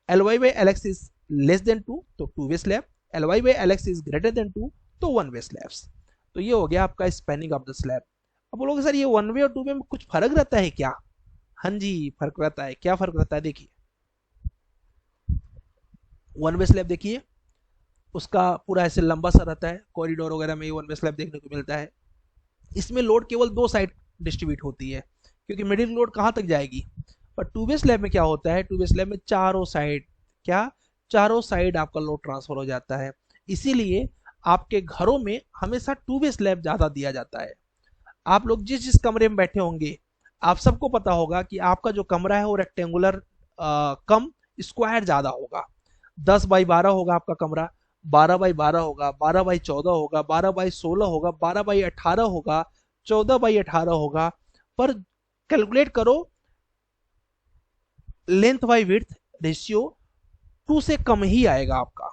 L Y by L X is less than two तो two way slab, L Y by L X is greater than two तो one way slabs. तो ये हो गया आपका स्पैनिंग ऑफ द स्लैब। अब बोलोगे सर ये वन वे और टू वे में कुछ फर्क रहता है क्या, हाँ जी फर्क रहता है। क्या फर्क रहता है, देखिए वन वे स्लैब देखिए उसका पूरा ऐसे लंबा सा रहता है, कॉरिडोर वगैरह में वन वे स्लैब देखने को मिलता है। इसमें लोड केवल दो साइड डिस्ट्रीब्यूट होती है, क्योंकि मिडिल लोड कहाँ तक जाएगी। पर टू वे स्लैब में क्या होता है, टू वे स्लैब में चारों साइड, क्या चारों साइड आपका लोड ट्रांसफर हो जाता है। इसीलिए आपके घरों में हमेशा टू वे स्लैब ज्यादा दिया जाता है। आप लोग जिस जिस कमरे में बैठे होंगे आप सबको पता होगा कि आपका जो कमरा है वो रेक्टेंगुलर कम स्क्वायर ज्यादा होगा। 10 बाई 12 होगा आपका कमरा, 12 बाई 12 होगा, 12 बाई 14 होगा, 12 बाई 16 होगा, 12 बाई 18 होगा, 14 बाई 18 होगा। पर कैलकुलेट करो लेंथ बाई विड्थ रेशियो 2 से कम ही आएगा आपका।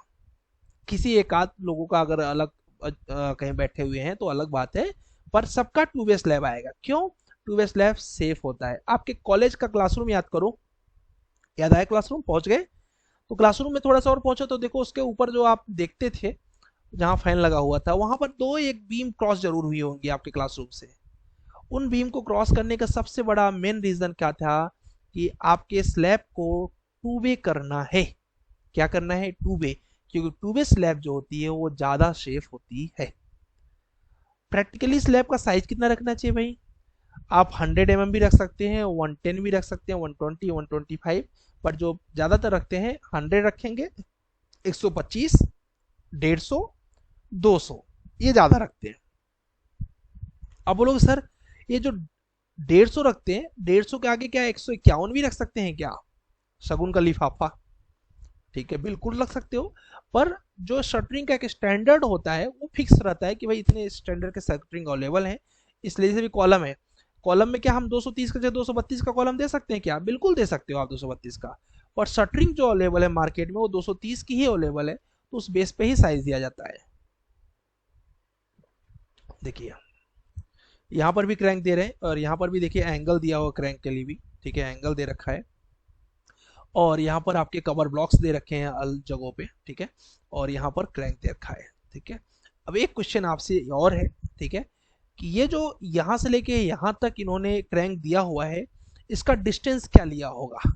किसी एक आध लोगों का अगर अलग कहीं बैठे हुए हैं तो अलग बात है, पर सबका टू वे स्लैब आएगा। क्यों, टू वे स्लैब सेफ होता है। आपके कॉलेज का क्लासरूम याद करो, याद आया क्लासरूम, पहुंच गए तो क्लासरूम में थोड़ा सा और पहुंचो तो देखो उसके ऊपर जो आप देखते थे जहां फैन लगा हुआ था वहां पर दो एक बीम क्रॉस जरूर हुई होंगी आपके क्लासरूम से। उन बीम को क्रॉस करने का सबसे बड़ा मेन रीजन क्या था कि आपके स्लैब को टू वे करना है। क्या करना है, टू वे, क्योंकि टू वे स्लैब जो होती है वो ज्यादा सेफ होती है। प्रैक्टिकली स्लैब का साइज कितना रखना चाहिए भाई, आप 100 mm भी रख सकते हैं, 110 भी रख सकते हैं, 120, 125, पर जो ज्यादातर रखते हैं 100 रखेंगे, 125, 150, 200, ये ज्यादा रखते हैं। अब बोलोगे सर ये जो 150 रखते हैं, 150 के आगे क्या 151 भी रख सकते हैं क्या, शगुन का लिफाफा, ठीक है बिल्कुल रख सकते हो। पर जो शटरिंग का एक स्टैंडर्ड होता है वो फिक्स रहता है कि भाई इतने स्टैंडर्ड के शटरिंग अवेलेबल हैं। इसलिए से भी कॉलम है, कॉलम में क्या हम 230 का जगह 232 का कॉलम दे सकते हैं क्या, बिल्कुल दे सकते हो आप 232 का। और शटरिंग जो अवेलेबल है मार्केट में वो 230 की ही अवेलेबल है, तो उस बेस पे ही साइज दिया जाता है। देखिए यहाँ पर भी क्रैंक दे रहे हैं और यहाँ पर भी देखिए एंगल दिया हुआ क्रैंक के लिए भी, ठीक है एंगल दे रखा है। और यहाँ पर आपके कवर ब्लॉक्स दे रखे हैं अलग जगहों पे, ठीक है, और यहाँ पर क्रैंक दे रखा है, ठीक है। अब एक क्वेश्चन आपसे और है, ठीक है, कि ये जो यहाँ से लेके यहाँ तक इन्होंने क्रैंक दिया हुआ है इसका डिस्टेंस क्या लिया होगा।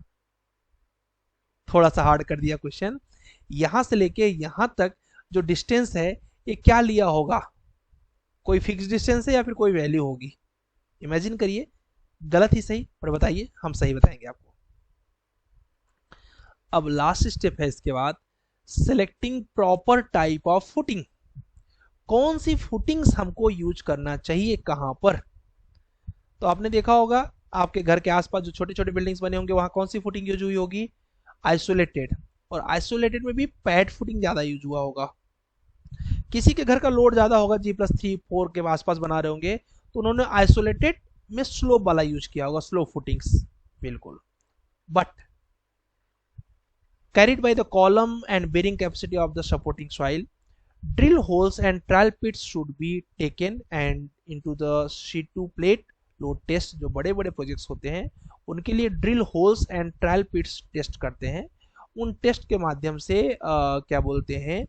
थोड़ा सा हार्ड कर दिया क्वेश्चन, यहाँ से लेके यहाँ तक जो डिस्टेंस है ये क्या लिया होगा, कोई फिक्स डिस्टेंस है या फिर कोई वैल्यू होगी। इमेजिन करिए, गलत ही सही पर बताइए, हम सही बताएंगे आपको। अब लास्ट स्टेप है इसके बाद, selecting proper type of footing. कौन सी फुटिंग्स हमको यूज करना चाहिए कहां पर। तो आपने देखा होगा आपके घर के आसपास जो छोटे छोटे बिल्डिंग्स बने होंगे वहां कौन सी फुटिंग यूज हुई होगी, आइसोलेटेड, और आइसोलेटेड में भी पैड फुटिंग ज़्यादा यूज हुआ होगा। किसी के घर का लोड ज़्यादा होगा, G+3 4 के आसपास बना रहे होंगे, तो उन्होंने आइसोलेटेड में स्लोप वाला यूज किया होगा, स्लोप फुटिंग्स, बिल्कुल। But carried by the column and bearing capacity of the supporting soil, drill holes and trial pits should be taken and into the sheet 2 plate load test। जो बड़े बड़े projects होते हैं उनके लिए drill holes and trial pits test करते हैं। उन टेस्ट के माध्यम से क्या बोलते हैं,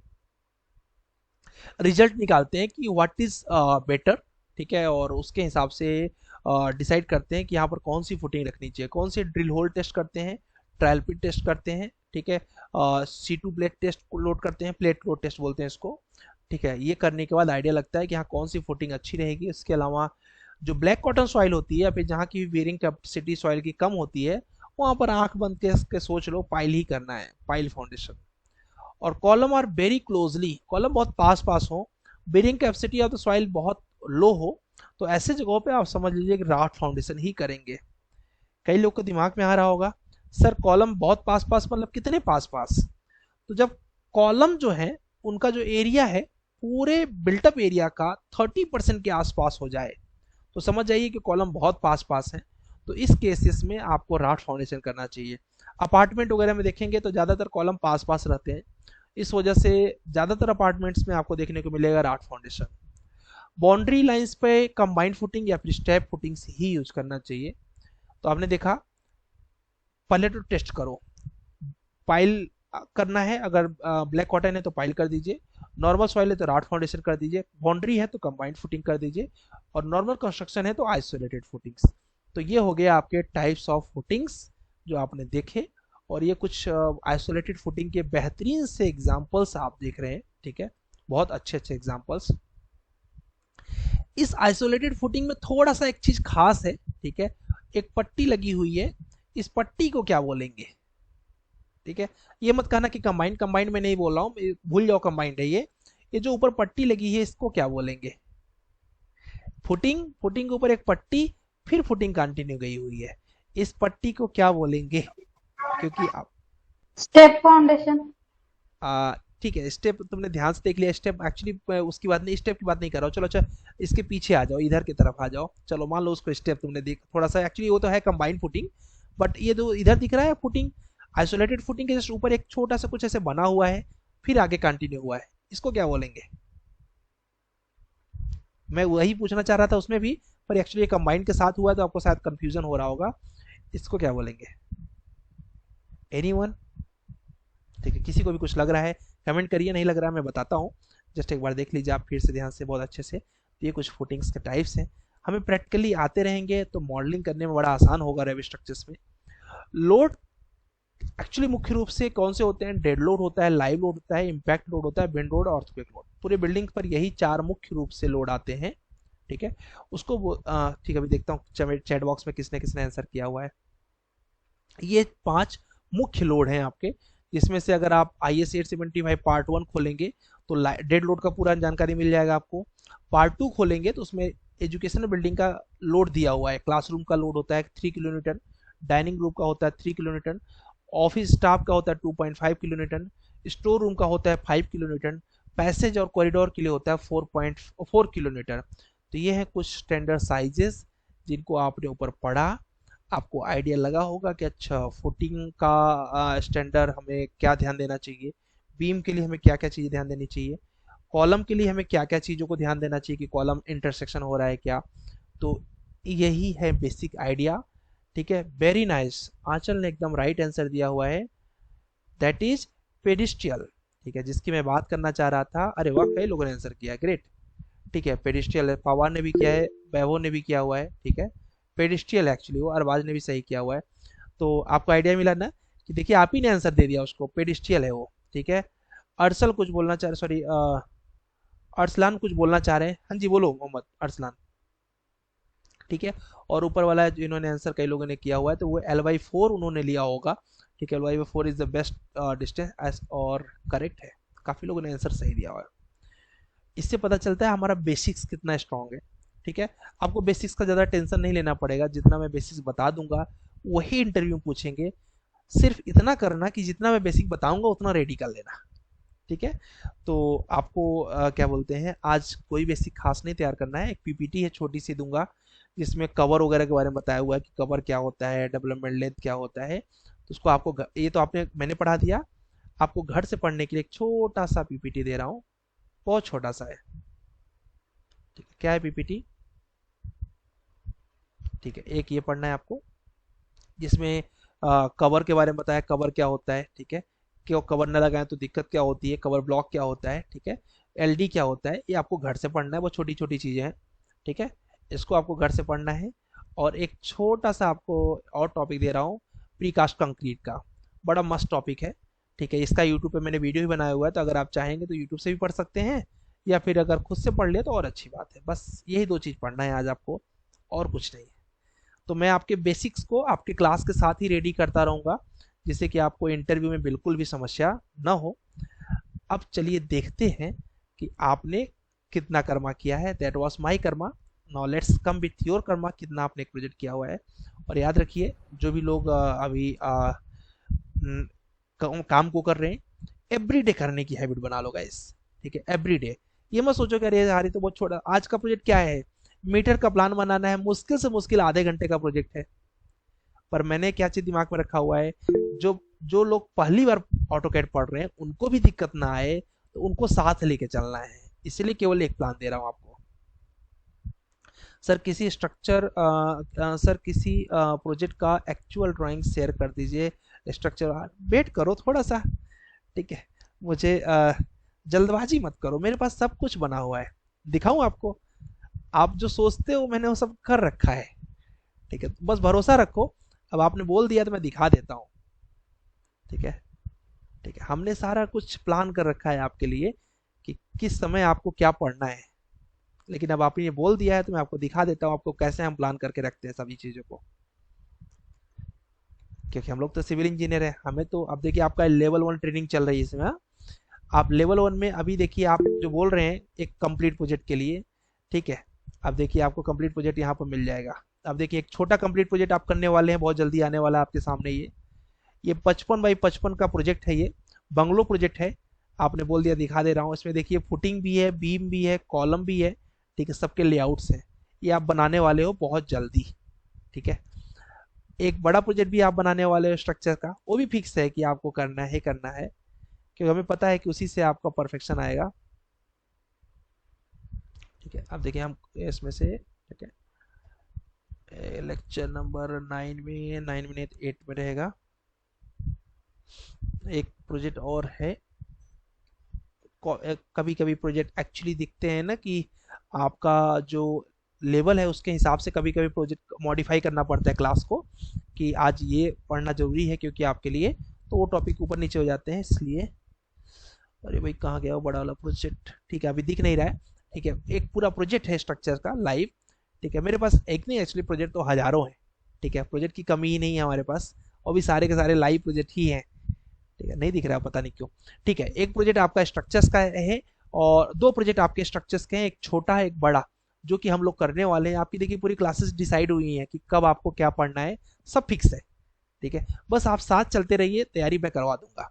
रिजल्ट निकालते हैं कि व्हाट इज बेटर, ठीक है, और उसके हिसाब से डिसाइड करते हैं कि यहाँ पर कौन सी फुटिंग रखनी चाहिए। कौन से ड्रिल होल टेस्ट करते हैं, ट्रायल पिट टेस्ट करते हैं, ठीक है, C2 प्लेट टेस्ट लोड करते हैं, प्लेट लोड टेस्ट बोलते हैं इसको, ठीक है। ये करने के बाद आइडिया लगता है कि हाँ कौन सी फुटिंग अच्छी रहेगी। इसके अलावा जो ब्लैक कॉटन सॉइल होती है या फिर जहाँ की बेयरिंग कैपेसिटी सॉइल की कम होती है, वहाँ पर आंख बंद के सोच लो पाइल ही करना है, पाइल फाउंडेशन। और column are very closely, column बहुत पास पास हो, bearing capacity of the soil बहुत लो हो, तो ऐसे जगहों पे आप समझ लीजिए कि राफ्ट फाउंडेशन ही करेंगे। कई लोग को दिमाग में आ रहा होगा सर कॉलम बहुत पास पास मतलब कितने पास पास, तो जब कॉलम जो है उनका जो एरिया है पूरे बिल्टअप एरिया का 30% के आसपास हो जाए तो समझ जाइए कि कॉलम बहुत पास पास है। तो इस केसेस में आपको राफ्ट फाउंडेशन करना चाहिए। अपार्टमेंट वगैरह में देखेंगे तो ज़्यादातर कॉलम पास पास रहते हैं, इस वजह से ज़्यादातर अपार्टमेंट्स में आपको देखने को मिलेगा राफ्ट फाउंडेशन। बाउंड्री लाइंस पे कंबाइंड फुटिंग या फिर स्टेप फुटिंग्स ही यूज करना चाहिए। तो आपने देखा, पहले तो टेस्ट करो, पाइल करना है, अगर ब्लैक कॉटन है तो पाइल कर दीजिए, नॉर्मल सॉइल है तो राफ्ट फाउंडेशन कर दीजिए, बाउंड्री है तो कंबाइंड फुटिंग कर दीजिए, और नॉर्मल कंस्ट्रक्शन है तो आइसोलेटेड फुटिंग्स। तो ये हो गया आपके टाइप्स ऑफ फुटिंग्स जो आपने देखे, और ये कुछ आइसोलेटेड फुटिंग के बेहतरीन से एग्जांपल्स आप देख रहे हैं, ठीक है, बहुत अच्छे अच्छे एग्जांपल्स। इस आइसोलेटेड फुटिंग में थोड़ा सा एक चीज खास है, ठीक है, एक पट्टी लगी हुई है, इस पट्टी को क्या बोलेंगे, ठीक है। ये मत कहना कि कंबाइंड, कंबाइंड में नहीं बोल रहा हूं, भूल जाओ कंबाइंड है ये जो ऊपर पट्टी लगी है इसको क्या बोलेंगे, फुटिंग, फुटिंग के ऊपर एक पट्टी, फिर फुटिंग कंटिन्यू गई हुई है, इस पट्टी को क्या बोलेंगे, क्योंकि आप स्टेप फाउंडेशन। ठीक है, स्टेप तुमने ध्यान से देख लिया, स्टेप एक्चुअली उसकी बात नहीं, स्टेप की बात नहीं कर रहा हूँ। चलो अच्छा, इसके पीछे आ जाओ, इधर की तरफ आ जाओ, चलो मान लो उसको स्टेप तुमने देख, थोड़ा सा एक्चुअली वो तो है कंबाइंड फुटिंग, बट ये जो इधर दिख रहा है फुटिंग, आइसोलेटेड फुटिंग के जस्ट ऊपर एक छोटा सा कुछ ऐसे बना हुआ है, फिर आगे कंटिन्यू हुआ है, इसको क्या बोलेंगे। मैं वही पूछना चाह रहा था उसमें भी, पर एक्चुअली ये कंबाइंड के साथ हुआ है तो आपको शायद कंफ्यूजन हो रहा होगा, इसको क्या बोलेंगे, एनीवन, ठीक है, किसी को भी कुछ लग रहा है कमेंट करिए, नहीं लग रहा है मैं बताता हूँ, जस्ट एक बार देख लीजिए आप फिर से ध्यान से बहुत अच्छे से। तो ये कुछ फुटिंग्स के टाइप्स हैं, हमें प्रैक्टिकली आते रहेंगे तो मॉडलिंग करने में बड़ा आसान होगा रेव स्ट्रक्चर्स में। लोड एक्चुअली मुख्य रूप से कौन से होते हैं, डेड लोड होता है, लाइव लोड होता है, इम्पैक्ट लोड होता है, विंड लोड और अर्थक्वेक लोड। पूरे बिल्डिंग पर यही चार मुख्य रूप से लोड आते हैं, ठीक है। उसको ठीक है, अभी देखता हूँ चैट बॉक्स में किसने किसने आंसर किया हुआ है। ये 5 मुख्य लोड हैं आपके, जिसमें से अगर आप IS 875 पार्ट 1 खोलेंगे तो डेड लोड का पूरा जानकारी मिल जाएगा आपको। पार्ट 2 खोलेंगे तो उसमें एजुकेशनल बिल्डिंग का लोड दिया हुआ है, क्लासरूम का लोड होता है 3 किलोन्यूटन, डाइनिंग रूम का होता है 3 किलोन्यूटन, ऑफिस स्टाफ का होता है 2.5 किलोन्यूटन, स्टोर रूम का होता है 5 किलोन्यूटन, पैसेज और कॉरिडोर के लिए होता है 4.4 किलोमीटर। तो ये है कुछ स्टैंडर्ड साइजेस जिनको आपने ऊपर पढ़ा, आपको आइडिया लगा होगा कि अच्छा फुटिंग का स्टैंडर्ड हमें क्या ध्यान देना चाहिए, बीम के लिए हमें क्या क्या चीज़ें ध्यान देनी चाहिए, कॉलम के लिए हमें क्या क्या चीज़ों को ध्यान देना चाहिए कि कॉलम इंटरसेक्शन हो रहा है क्या। तो यही है बेसिक आइडिया, ठीक है। वेरी नाइस, आंचल ने एकदम राइट आंसर दिया हुआ है, दैट इज पेडिस्ट्रियल, ठीक है, जिसकी मैं बात करना चाह रहा था। अरे वाह, कई लोगों ने आंसर किया, ग्रेट, ठीक है, पेडिस्ट्रियल है, पवार ने भी किया है, वैभव ने भी किया हुआ है, ठीक है, पेडिस्ट्रियल एक्चुअली, वो अरबाज ने भी सही किया हुआ है। तो आपको आइडिया मिला ना कि देखिए आप ही ने आंसर दे दिया उसको, पेडिस्ट्रियल है वो, ठीक है। अरसल कुछ बोलना चाह रहे, सॉरी अरसलान कुछ बोलना चाह रहे हैं, हाँ जी बोलो मोहम्मद अरसलान, ठीक है। और ऊपर वाला जो इन्होंने आंसर कई लोगों ने किया हुआ है तो वो L/4 उन्होंने लिया होगा, ठीक है, L/4 is the best distance, और करेक्ट है, काफ़ी लोगों ने आंसर सही दिया हुआ है। इससे पता चलता है हमारा बेसिक्स कितना स्ट्रांग है, ठीक है। आपको बेसिक्स का ज़्यादा टेंशन नहीं लेना पड़ेगा, जितना मैं बेसिक्स बता दूंगा वही इंटरव्यू पूछेंगे। सिर्फ इतना करना कि जितना मैं बेसिक बताऊंगा उतना रेडी कर लेना। ठीक है, तो आपको क्या बोलते हैं, आज कोई बेसिक खास नहीं तैयार करना है। एक पीपीटी है छोटी सी दूंगा जिसमें कवर वगैरह के बारे में बताया हुआ है कि कवर क्या होता है, डेवलपमेंट लेंथ क्या होता है। तो उसको आपको ये तो आपने मैंने पढ़ा दिया, आपको घर से पढ़ने के लिए एक छोटा सा पीपीटी दे रहा हूँ, बहुत छोटा सा है। ठीक है, क्या है पीपीटी? ठीक है, एक ये पढ़ना है आपको जिसमें कवर के बारे में बताया, कवर क्या होता है। ठीक है, क्यों कवर न लगाएं तो दिक्कत क्या होती है, कवर ब्लॉक क्या होता है। ठीक है, एलडी क्या होता है, ये आपको घर से पढ़ना है, वो छोटी छोटी चीज़ें हैं। ठीक है, इसको आपको घर से पढ़ना है। और एक छोटा सा आपको और टॉपिक दे रहा हूँ, प्रीकास्ट कंक्रीट का, बड़ा मस्त टॉपिक है। ठीक है, इसका यूट्यूब पे मैंने वीडियो ही बनाया हुआ है, तो अगर आप चाहेंगे तो यूट्यूब से भी पढ़ सकते हैं, या फिर अगर खुद से पढ़ ले तो और अच्छी बात है। बस यही दो चीज़ पढ़ना है आज आपको, और कुछ नहीं है। तो मैं आपके बेसिक्स को आपके क्लास के साथ ही रेडी करता रहूँगा, जिससे कि आपको इंटरव्यू में बिल्कुल भी समस्या ना हो। अब चलिए देखते हैं कि आपने कितना कर्मा किया है। That was my Karma, now let's come with your Karma, कितना आपने एक प्रोजेक्ट किया हुआ है। और याद रखिए, जो भी लोग अभी काम को कर रहे हैं, एवरीडे करने की हैबिट बना लो गाइस। ठीक है, एवरीडे। ये मत सोचो कि अरे यार ये तो बहुत छोटा, आज का प्रोजेक्ट क्या है, मीटर का प्लान बनाना है, मुश्किल से मुश्किल आधे घंटे का प्रोजेक्ट है। पर मैंने क्या चीज दिमाग में रखा हुआ है, जो जो लोग पहली बार ऑटोकैड पढ़ रहे हैं उनको भी दिक्कत ना आए, तो उनको साथ लेके चलना है, इसलिए केवल एक प्लान दे रहा हूँ आपको। सर किसी स्ट्रक्चर सर किसी प्रोजेक्ट का एक्चुअल ड्राइंग शेयर कर दीजिए, स्ट्रक्चर। वेट करो थोड़ा सा। ठीक है, मुझे जल्दबाजी मत करो, मेरे पास सब कुछ बना हुआ है, दिखाऊं आपको? आप जो सोचते हो मैंने वो सब कर रखा है। ठीक है, बस भरोसा रखो, अब आपने बोल दिया तो मैं दिखा देता हूँ। ठीक है, ठीक है, हमने सारा कुछ प्लान कर रखा है आपके लिए कि किस समय आपको क्या पढ़ना है। लेकिन अब आपने ये बोल दिया है तो मैं आपको दिखा देता हूँ आपको कैसे हम प्लान करके रखते हैं सभी चीज़ों को। क्योंकि हम लोग तो सिविल इंजीनियर हैं, हमें तो अब देखिए आपका लेवल 1 ट्रेनिंग चल रही है इसमें। हाँ? आप लेवल 1 में अभी देखिए, आप जो बोल रहे हैं एक कंप्लीट प्रोजेक्ट के लिए। ठीक है, अब देखिए आपको कंप्लीट प्रोजेक्ट यहाँ पर मिल जाएगा। अब देखिए एक छोटा कंप्लीट प्रोजेक्ट आप करने वाले हैं, बहुत जल्दी आने वाला है आपके सामने। ये 55 बाई 55 का प्रोजेक्ट है, ये बंगलो प्रोजेक्ट है। आपने बोल दिया, दिखा दे रहा हूँ। इसमें देखिए फुटिंग भी है, बीम भी है, कॉलम भी है। ठीक है, सबके लेआउट्स हैं, ये आप बनाने वाले हो बहुत जल्दी। ठीक है, एक बड़ा प्रोजेक्ट भी आप बनाने वाले हो स्ट्रक्चर का, वो भी फिक्स है कि आपको करना है करना है, क्योंकि हमें पता है कि उसी से आपका परफेक्शन आएगा। ठीक है, अब देखिए हम इसमें से, ठीक है, लेक्चर नंबर 9 में, 9 मिनट 8 में रहेगा। एक प्रोजेक्ट और है, कभी कभी प्रोजेक्ट एक्चुअली दिखते हैं ना कि आपका जो लेवल है उसके हिसाब से कभी कभी प्रोजेक्ट मॉडिफाई करना पड़ता है क्लास को, कि आज ये पढ़ना जरूरी है क्योंकि आपके लिए, तो वो टॉपिक ऊपर नीचे हो जाते हैं इसलिए। अरे भाई कहाँ गया वो बड़ा वाला प्रोजेक्ट? ठीक है, अभी दिख नहीं रहा है। ठीक है, एक पूरा प्रोजेक्ट है स्ट्रक्चर का लाइव। ठीक है, मेरे पास एक नहीं, एक्चुअली प्रोजेक्ट तो हजारों हैं। ठीक है, प्रोजेक्ट की कमी ही नहीं है हमारे पास, और भी सारे के सारे लाइव प्रोजेक्ट ही हैं। ठीक है, नहीं दिख रहा पता नहीं क्यों। ठीक है, एक प्रोजेक्ट आपका स्ट्रक्चर्स का है, और दो प्रोजेक्ट आपके स्ट्रक्चर्स के हैं, एक छोटा है एक बड़ा, जो कि हम लोग करने वाले हैं। आपकी देखिए पूरी क्लासेस डिसाइड हुई हैं कि कब आपको क्या पढ़ना है, सब फिक्स है। ठीक है, बस आप साथ चलते रहिए, तैयारी मैं करवा दूंगा।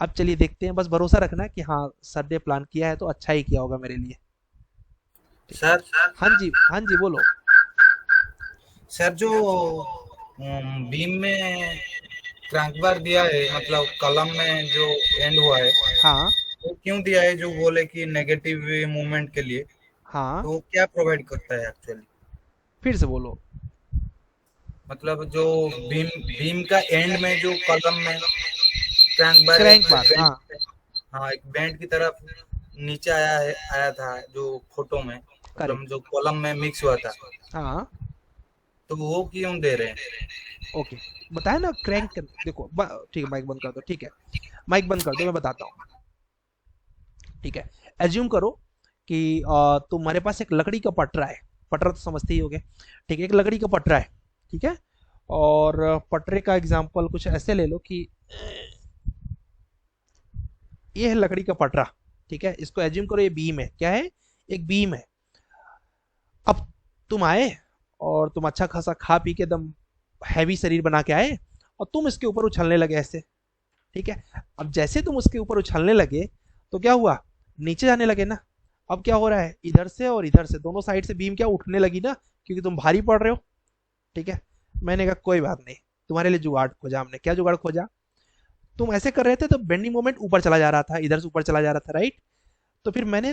अब चलिए देखते हैं, बस भरोसा रखना कि हाँ सर ने प्लान किया है तो अच्छा ही किया होगा मेरे लिए। ठीक है, सर हाँ जी हाँ जी बोलो। सर जो बीम में क्रैंक बार दिया है, मतलब कलम में जो एंड हुआ है, हाँ वो क्यों दिया है? जो बोले कि नेगेटिव मूवमेंट के लिए, हाँ, तो वो क्या प्रोवाइड करता है एक्चुअली? फिर से बोलो। मतलब जो बीम बीम का एंड में जो कलम में क्रैंक बार एक क्रैंक बार, हाँ। बेंड, हाँ एक बेंड की तरफ नीचे आया था जो फोटो में, मतलब करेक्ट। जो कॉलम में मिक्स हुआ था, हाँ, तो वो क्यों दे रहे हैं? ओके, बताया ना क्रैंक कर, देखो ठीक है, माइक बंद कर दो। ठीक है, माइक बंद कर दो, मैं बताता हूँ। ठीक है, एज्यूम करो कि तुम्हारे पास एक लकड़ी का पटरा है। पटरा तो समझते ही होगे। ठीक है, एक लकड़ी का पटरा है। ठीक है, और पटरे का एग्जांपल कुछ ऐसे ले लो कि ये है लकड़ी का पटरा। ठीक है, इसको एज्यूम करो ये बीम है, क्या है, एक बीम है। अब तुम आए और तुम अच्छा खासा खा पी के एकदम हैवी शरीर बना के आए, और तुम इसके ऊपर उछलने लगे ऐसे, ठीक है। अब जैसे तुम उसके ऊपर उछलने लगे तो क्या हुआ, नीचे जाने लगे ना। अब क्या हो रहा है, इधर से और इधर से दोनों साइड से बीम क्या उठने लगी ना, क्योंकि तुम भारी पड़ रहे हो, ठीक है। मैंने कहा कोई बात नहीं, तुम्हारे लिए जुगाड़ खोजा हमने। क्या जुगाड़ खोजा, तुम ऐसे कर रहे थे तो बेंडिंग मोमेंट ऊपर चला जा रहा था, इधर से ऊपर चला जा रहा था, राइट। तो फिर मैंने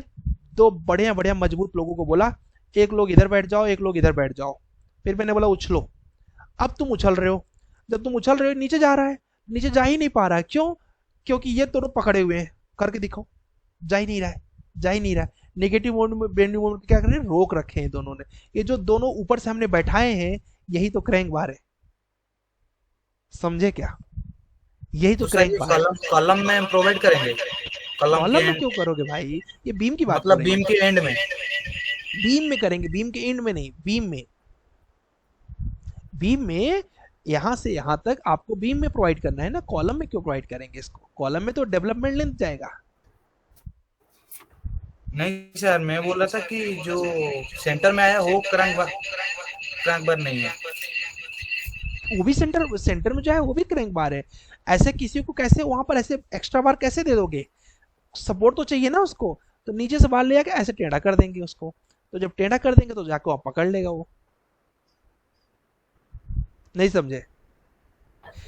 दो बढ़िया बढ़िया मजबूत लोगों को बोला, एक लोग इधर बैठ जाओ, एक लोग इधर बैठ जाओ। फिर मैंने बोला उछलो। अब तुम उछल रहे हो, जब तुम उछल रहे हो नीचे जा रहा है, नीचे जा ही नहीं पा रहा है, क्यों, क्योंकि ये दोनों पकड़े हुए हैं। करके दिखाओ, जा ही नहीं रहा है, जा ही नहीं रहा है। नेगेटिव मोड में बेंडिंग मोमेंट क्या कर रहे हैं, रोक रखे हैं दोनों ने। ये जो दोनों ऊपर से हमने बैठाए हैं, यही तो क्रैंक बार है, समझे क्या, यही तो तो सर क्रैंक ये बार है। कॉलम कॉलम में हम प्रोवाइड करेंगे, कॉलम के कॉलम में एंड, क्यों करोगे भाई, ये बीम की बात मतलब करेंगे। बीम के एंड में। बीम में करेंगे, बीम के एंड में नहीं, बीम में। बीम में यहां से यहां तक आपको बीम में प्रोवाइड करना है ना, कॉलम में क्यों प्रोवाइड करेंगे इसको, कॉलम में तो डेवलपमेंट लेंथ जाएगा। नहीं सर, मैं बोल रहा था कि जो सेंटर में आया वो क्रैंक बार नहीं है। वो भी सेंटर सेंटर में जो है वो भी क्रैंक बार है। ऐसे किसी को कैसे वहां पर ऐसे एक्स्ट्रा बार कैसे दे दोगे, सपोर्ट तो चाहिए ना उसको। तो नीचे से बार ले जाके ऐसे टेढ़ा कर देंगे उसको, तो जब टेढ़ा कर देंगे तो जाके वहां पकड़ लेगा वो। नहीं समझे।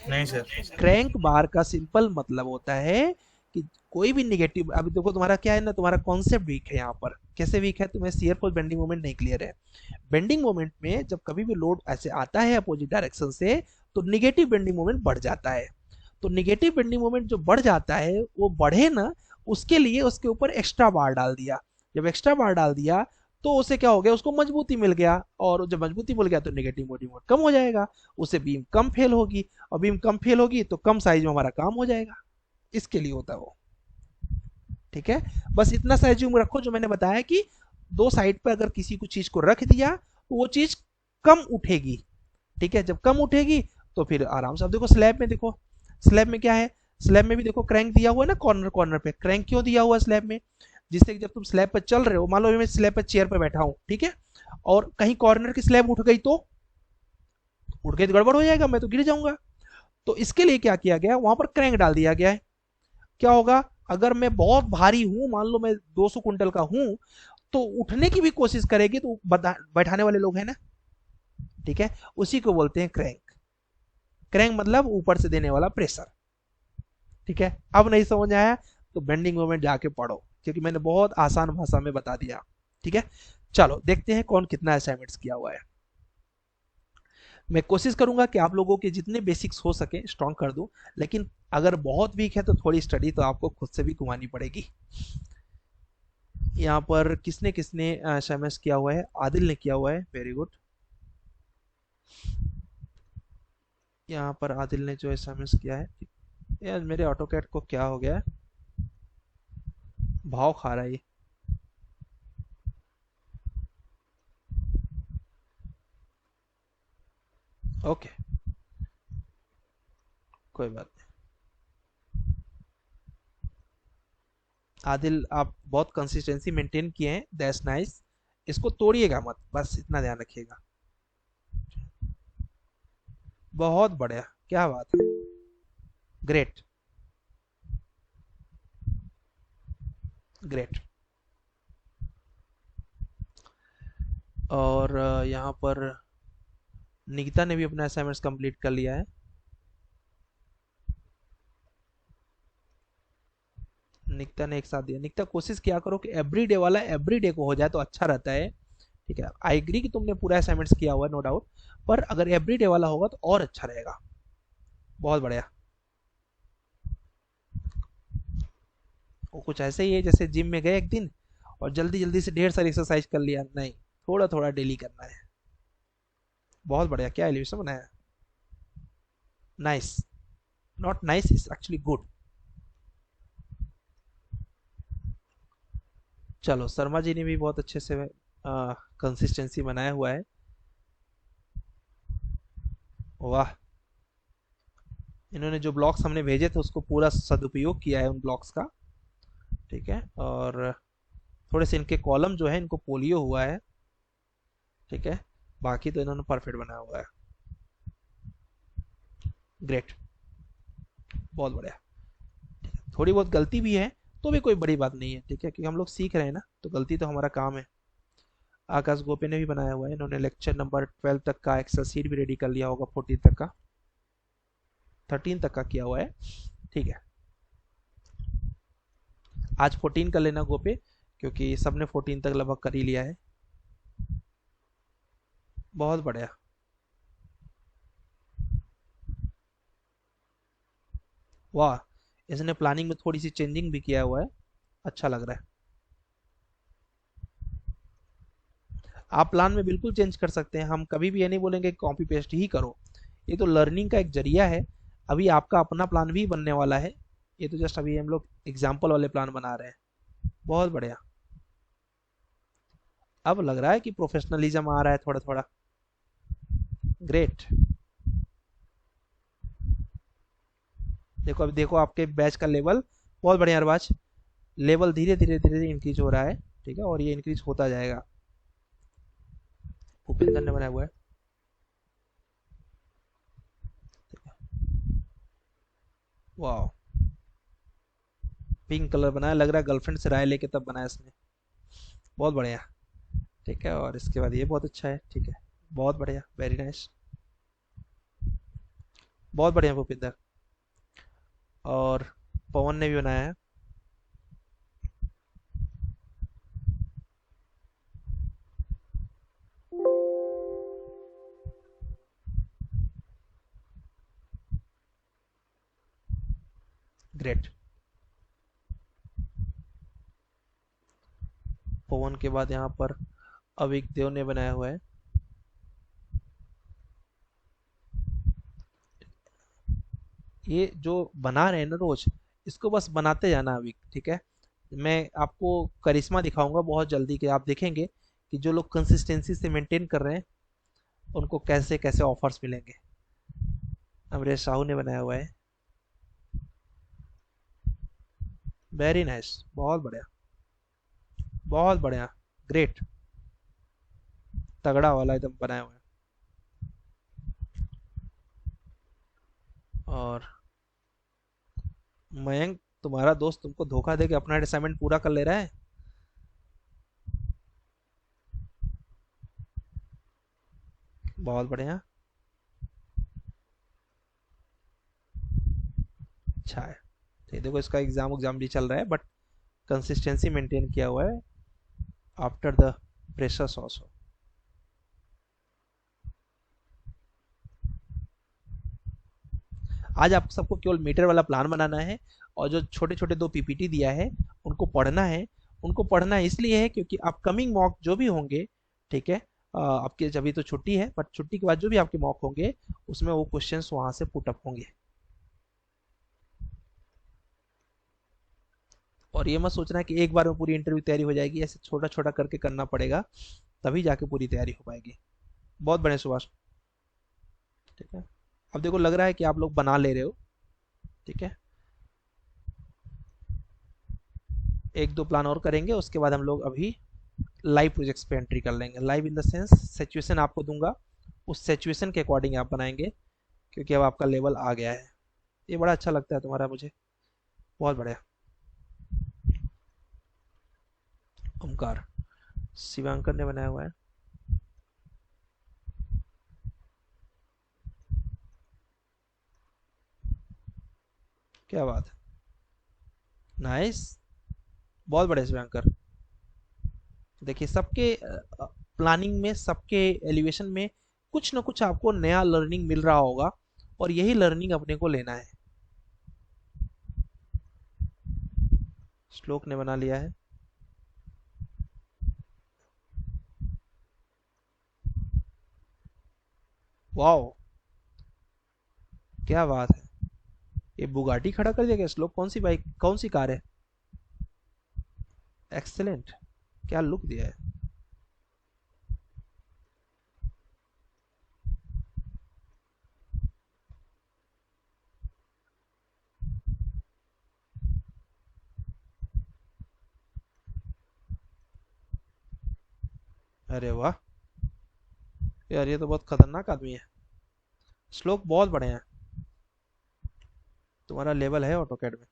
नहीं सर। क्रैंक बार का सिंपल मतलब होता है कि कोई भी निगेटिव, अभी देखो तुम्हारा क्या है ना, तुम्हारा कॉन्सेप्ट वीक है यहाँ पर। कैसे वीक है, तुम्हें शियर फोर्स बेंडिंग मोमेंट नहीं क्लियर है। बेंडिंग मोमेंट में जब कभी भी लोड ऐसे आता है अपोजिट डायरेक्शन से, तो निगेटिव बेंडिंग मोमेंट बढ़ जाता है। तो निगेटिव बेंडिंग मोमेंट जो बढ़ जाता है, वो बढ़े ना, उसके लिए उसके ऊपर एक्स्ट्रा बार डाल दिया। जब एक्स्ट्रा बार डाल दिया तो उसे क्या हो गया, उसको मजबूती मिल गया, और जब मजबूती मिल गया तो नेगेटिव बेंडिंग मोमेंट कम हो जाएगा, उससे बीम कम फेल होगी, और बीम कम फेल होगी तो कम साइज में हमारा काम हो जाएगा। इसके लिए होता है वो, ठीक है। बस इतना सा एज्यूम रखो जो मैंने बताया कि दो साइड पर अगर किसी को चीज को रख दिया तो वो चीज कम उठेगी, ठीक है। जब कम उठेगी तो फिर आराम से, अब देखो स्लैब में, देखो स्लैब में क्या है, स्लैब में भी देखो क्रैंक दिया हुआ है ना, कॉर्नर कॉर्नर पे क्रैंक क्यों दिया हुआ है स्लैब में, जिससे जब तुम स्लैब पर चल रहे हो, मान लो मैं स्लैब पर चेयर पर बैठा हूं, ठीक है, और कहीं कॉर्नर की स्लैब उठ गई तो, उठ गई तो गड़बड़ हो जाएगा, मैं तो गिर जाऊंगा। तो इसके लिए क्या किया गया, वहां पर क्रैंक डाल दिया गया है। क्या होगा, अगर मैं बहुत भारी हूं, मान लो मैं 200 कुंटल का हूं, तो उठने की भी कोशिश करेगी तो बैठाने वाले लोग हैं ना, ठीक है, उसी को बोलते हैं क्रैंक। क्रैंक मतलब ऊपर से देने वाला प्रेशर, ठीक है। अब नहीं समझ आया तो बेंडिंग मोमेंट जाके पढ़ो, क्योंकि मैंने बहुत आसान भाषा में बता दिया, ठीक है। चलो देखते हैं कौन कितना असाइनमेंट्स किया हुआ है। मैं कोशिश करूंगा कि आप लोगों के जितने बेसिक्स हो सके स्ट्रॉन्ग कर दूं, लेकिन अगर बहुत वीक है तो थोड़ी स्टडी तो आपको खुद से भी घुमानी पड़ेगी। यहाँ पर किसने किसने एसएमएस किया हुआ है, आदिल ने किया हुआ है, वेरी गुड। यहाँ पर आदिल ने जो एसएमएस किया है, यार मेरे ऑटोकैड को क्या हो गया है, भाव खा रहा है ये। ओके, कोई बात नहीं। आदिल आप बहुत कंसिस्टेंसी मेंटेन किए हैं, दैट्स नाइस। इसको तोड़िएगा मत, बस इतना ध्यान रखिएगा। बहुत बढ़िया, क्या बात है, ग्रेट ग्रेट। और यहाँ पर निकिता ने भी अपना असाइनमेंट्स कंप्लीट कर लिया है। निकिता ने एक साथ दिया। निकिता कोशिश किया करो कि एवरीडे वाला एवरीडे को हो जाए तो अच्छा रहता है, ठीक है। आई एग्री कि तुमने पूरा असाइनमेंट्स किया हुआ है, नो डाउट, पर अगर एवरीडे वाला होगा तो और अच्छा रहेगा। बहुत बढ़िया। वो कुछ ऐसे ही है जैसे जिम में गए एक दिन और जल्दी जल्दी से ढेर सारी एक्सरसाइज कर लिया, नहीं, थोड़ा थोड़ा डेली करना है। बहुत बढ़िया, क्या एलिवेशन बनाया, nice, not nice, is actually good. चलो शर्मा जी ने भी बहुत अच्छे से कंसिस्टेंसी बनाया हुआ है, वाह। इन्होंने जो ब्लॉक्स हमने भेजे थे उसको पूरा सदुपयोग किया है उन ब्लॉक्स का, ठीक है। और थोड़े से इनके कॉलम जो है इनको पोलियो हुआ है, ठीक है, बाकी तो इन्होंने परफेक्ट बनाया हुआ है। ग्रेट, बहुत बढ़िया। थोड़ी बहुत गलती भी है तो भी कोई बड़ी बात नहीं है, ठीक है, क्योंकि हम लोग सीख रहे हैं ना, तो गलती तो हमारा काम है। आकाश गोपी ने भी बनाया हुआ है, इन्होंने लेक्चर नंबर 12 तक का एक्सेल सीट भी रेडी कर लिया होगा, 14 तक का, 13 तक का किया हुआ है, ठीक है। आज 14 कर लेना गोपे, क्योंकि सबने 14 तक लगभग कर ही लिया है। बहुत बढ़िया। वाह, इसने प्लानिंग में थोड़ी सी चेंजिंग भी किया हुआ है, अच्छा लग रहा है। आप प्लान में बिल्कुल चेंज कर सकते हैं, हम कभी भी ये नहीं बोलेंगे कॉपी पेस्ट ही करो, ये तो लर्निंग का एक जरिया है। अभी आपका अपना प्लान भी बनने वाला है, ये तो जस्ट अभी हम लोग एग्जाम्पल वाले प्लान बना रहे हैं। बहुत बढ़िया, अब लग रहा है कि प्रोफेशनलिज्म आ रहा है थोड़ा थोड़ा। ग्रेट। देखो, अभी देखो आपके बैच का लेवल, बहुत बढ़िया अरबाज, लेवल धीरे धीरे धीरे धीरे इंक्रीज हो रहा है, ठीक है, और ये इंक्रीज होता जाएगा। भूपेंद्र ने बनाया हुआ है, वाह, पिंक कलर बनाया, लग रहा है गर्लफ्रेंड से राय लेके तब बनाया इसने, बहुत बढ़िया, ठीक है। और इसके बाद ये बहुत अच्छा है, ठीक है, बहुत बढ़िया, वेरी नाइस, बहुत बढ़िया भूपिंदर। और पवन ने भी बनाया है, ग्रेट। पवन के बाद यहाँ पर अविक देव ने बनाया हुआ है, ये जो बना रहे हैं ना रोज, इसको बस बनाते जाना अविक, ठीक है। मैं आपको करिश्मा दिखाऊंगा बहुत जल्दी, कि आप देखेंगे कि जो लोग कंसिस्टेंसी से मेंटेन कर रहे हैं उनको कैसे कैसे ऑफर्स मिलेंगे। अमरेश साहू ने बनाया हुआ है, वेरी नाइस, बहुत बढ़िया, बहुत बढ़िया, ग्रेट, तगड़ा वाला एकदम बनाया हुआ है। और मयंक, तुम्हारा दोस्त तुमको धोखा दे के अपना असाइनमेंट पूरा कर ले रहा है, बहुत बढ़िया, अच्छा है। तो देखो इसका एग्जाम भी चल रहा है, बट कंसिस्टेंसी मेंटेन किया हुआ है आफ्टर द प्रेशर्स ऑल्सो। आज आप सबको केवल मीटर वाला प्लान बनाना है, और जो छोटे छोटे दो पीपीटी दिया है उनको पढ़ना है। उनको पढ़ना इसलिए है क्योंकि अपकमिंग मॉक जो भी होंगे, ठीक है, आपके अभी तो छुट्टी है, बट छुट्टी के बाद जो भी आपके मॉक होंगे उसमें वो क्वेश्चंस वहां से पुटअप होंगे। और ये मत सोचना कि एक बार में पूरी इंटरव्यू तैयारी हो जाएगी, ऐसे छोटा छोटा करके करना पड़ेगा, तभी जाके पूरी तैयारी हो पाएगी। बहुत बढ़िया सुभाष, ठीक है। अब देखो लग रहा है कि आप लोग बना ले रहे हो, ठीक है। एक दो प्लान और करेंगे, उसके बाद हम लोग अभी लाइव प्रोजेक्ट्स पे एंट्री कर लेंगे। Live in the sense situation आपको दूंगा, उस सिचुएशन के अकॉर्डिंग आप बनाएंगे, क्योंकि अब आपका लेवल आ गया है। ये बड़ा अच्छा लगता है तुम्हारा मुझे, बहुत बढ़िया। ओमकार, शिवांकर ने बनाया हुआ है, क्या बात है, नाइस, बहुत बढ़िया शिवांकर। देखिए सबके प्लानिंग में, सबके एलिवेशन में कुछ ना कुछ आपको नया लर्निंग मिल रहा होगा, और यही लर्निंग अपने को लेना है। श्लोक ने बना लिया है, वाओ, क्या बात है, ये बुगाटी खड़ा कर दिया क्या श्लोक? कौन सी बाइक, कौन सी कार है? एक्सेलेंट, क्या लुक दिया है। अरे वाह यार, ये तो बहुत खतरनाक आदमी है। श्लोक बहुत बढ़िया है, तुम्हारा लेवल है ऑटोकैड में?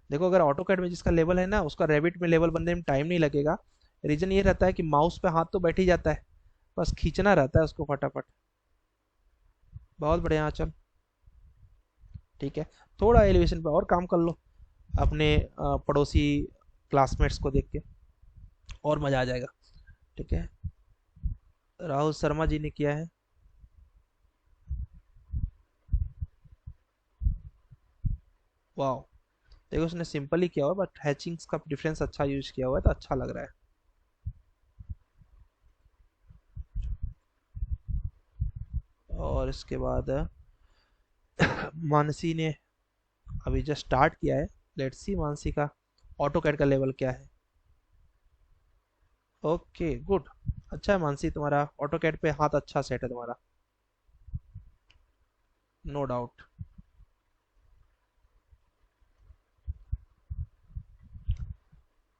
देखो अगर ऑटोकैड में जिसका लेवल है ना, उसका रेविट में लेवल बनने में टाइम नहीं लगेगा। रीजन ये रहता है कि माउस पे हाथ तो बैठ ही जाता है, बस खींचना रहता है उसको फटाफट। बहुत बढ़िया, चल ठीक है। थोड़ा एलिवेशन पे और काम कर लो अपने पड़ोसी क्लासमेट्स को देख के, और मज़ा आ जाएगा। ठीक है, राहुल शर्मा जी ने किया है। वाह, देखो उसने सिंपल ही किया हुआ, बट हैचिंग्स का डिफरेंस अच्छा यूज किया हुआ है तो अच्छा लग रहा है। और इसके बाद मानसी ने अभी जस्ट स्टार्ट किया है। लेट्स सी मानसी का ऑटो कैड का लेवल क्या है। ओके गुड, अच्छा है मानसी, तुम्हारा ऑटो कैड पे हाथ अच्छा सेट है तुम्हारा, नो डाउट।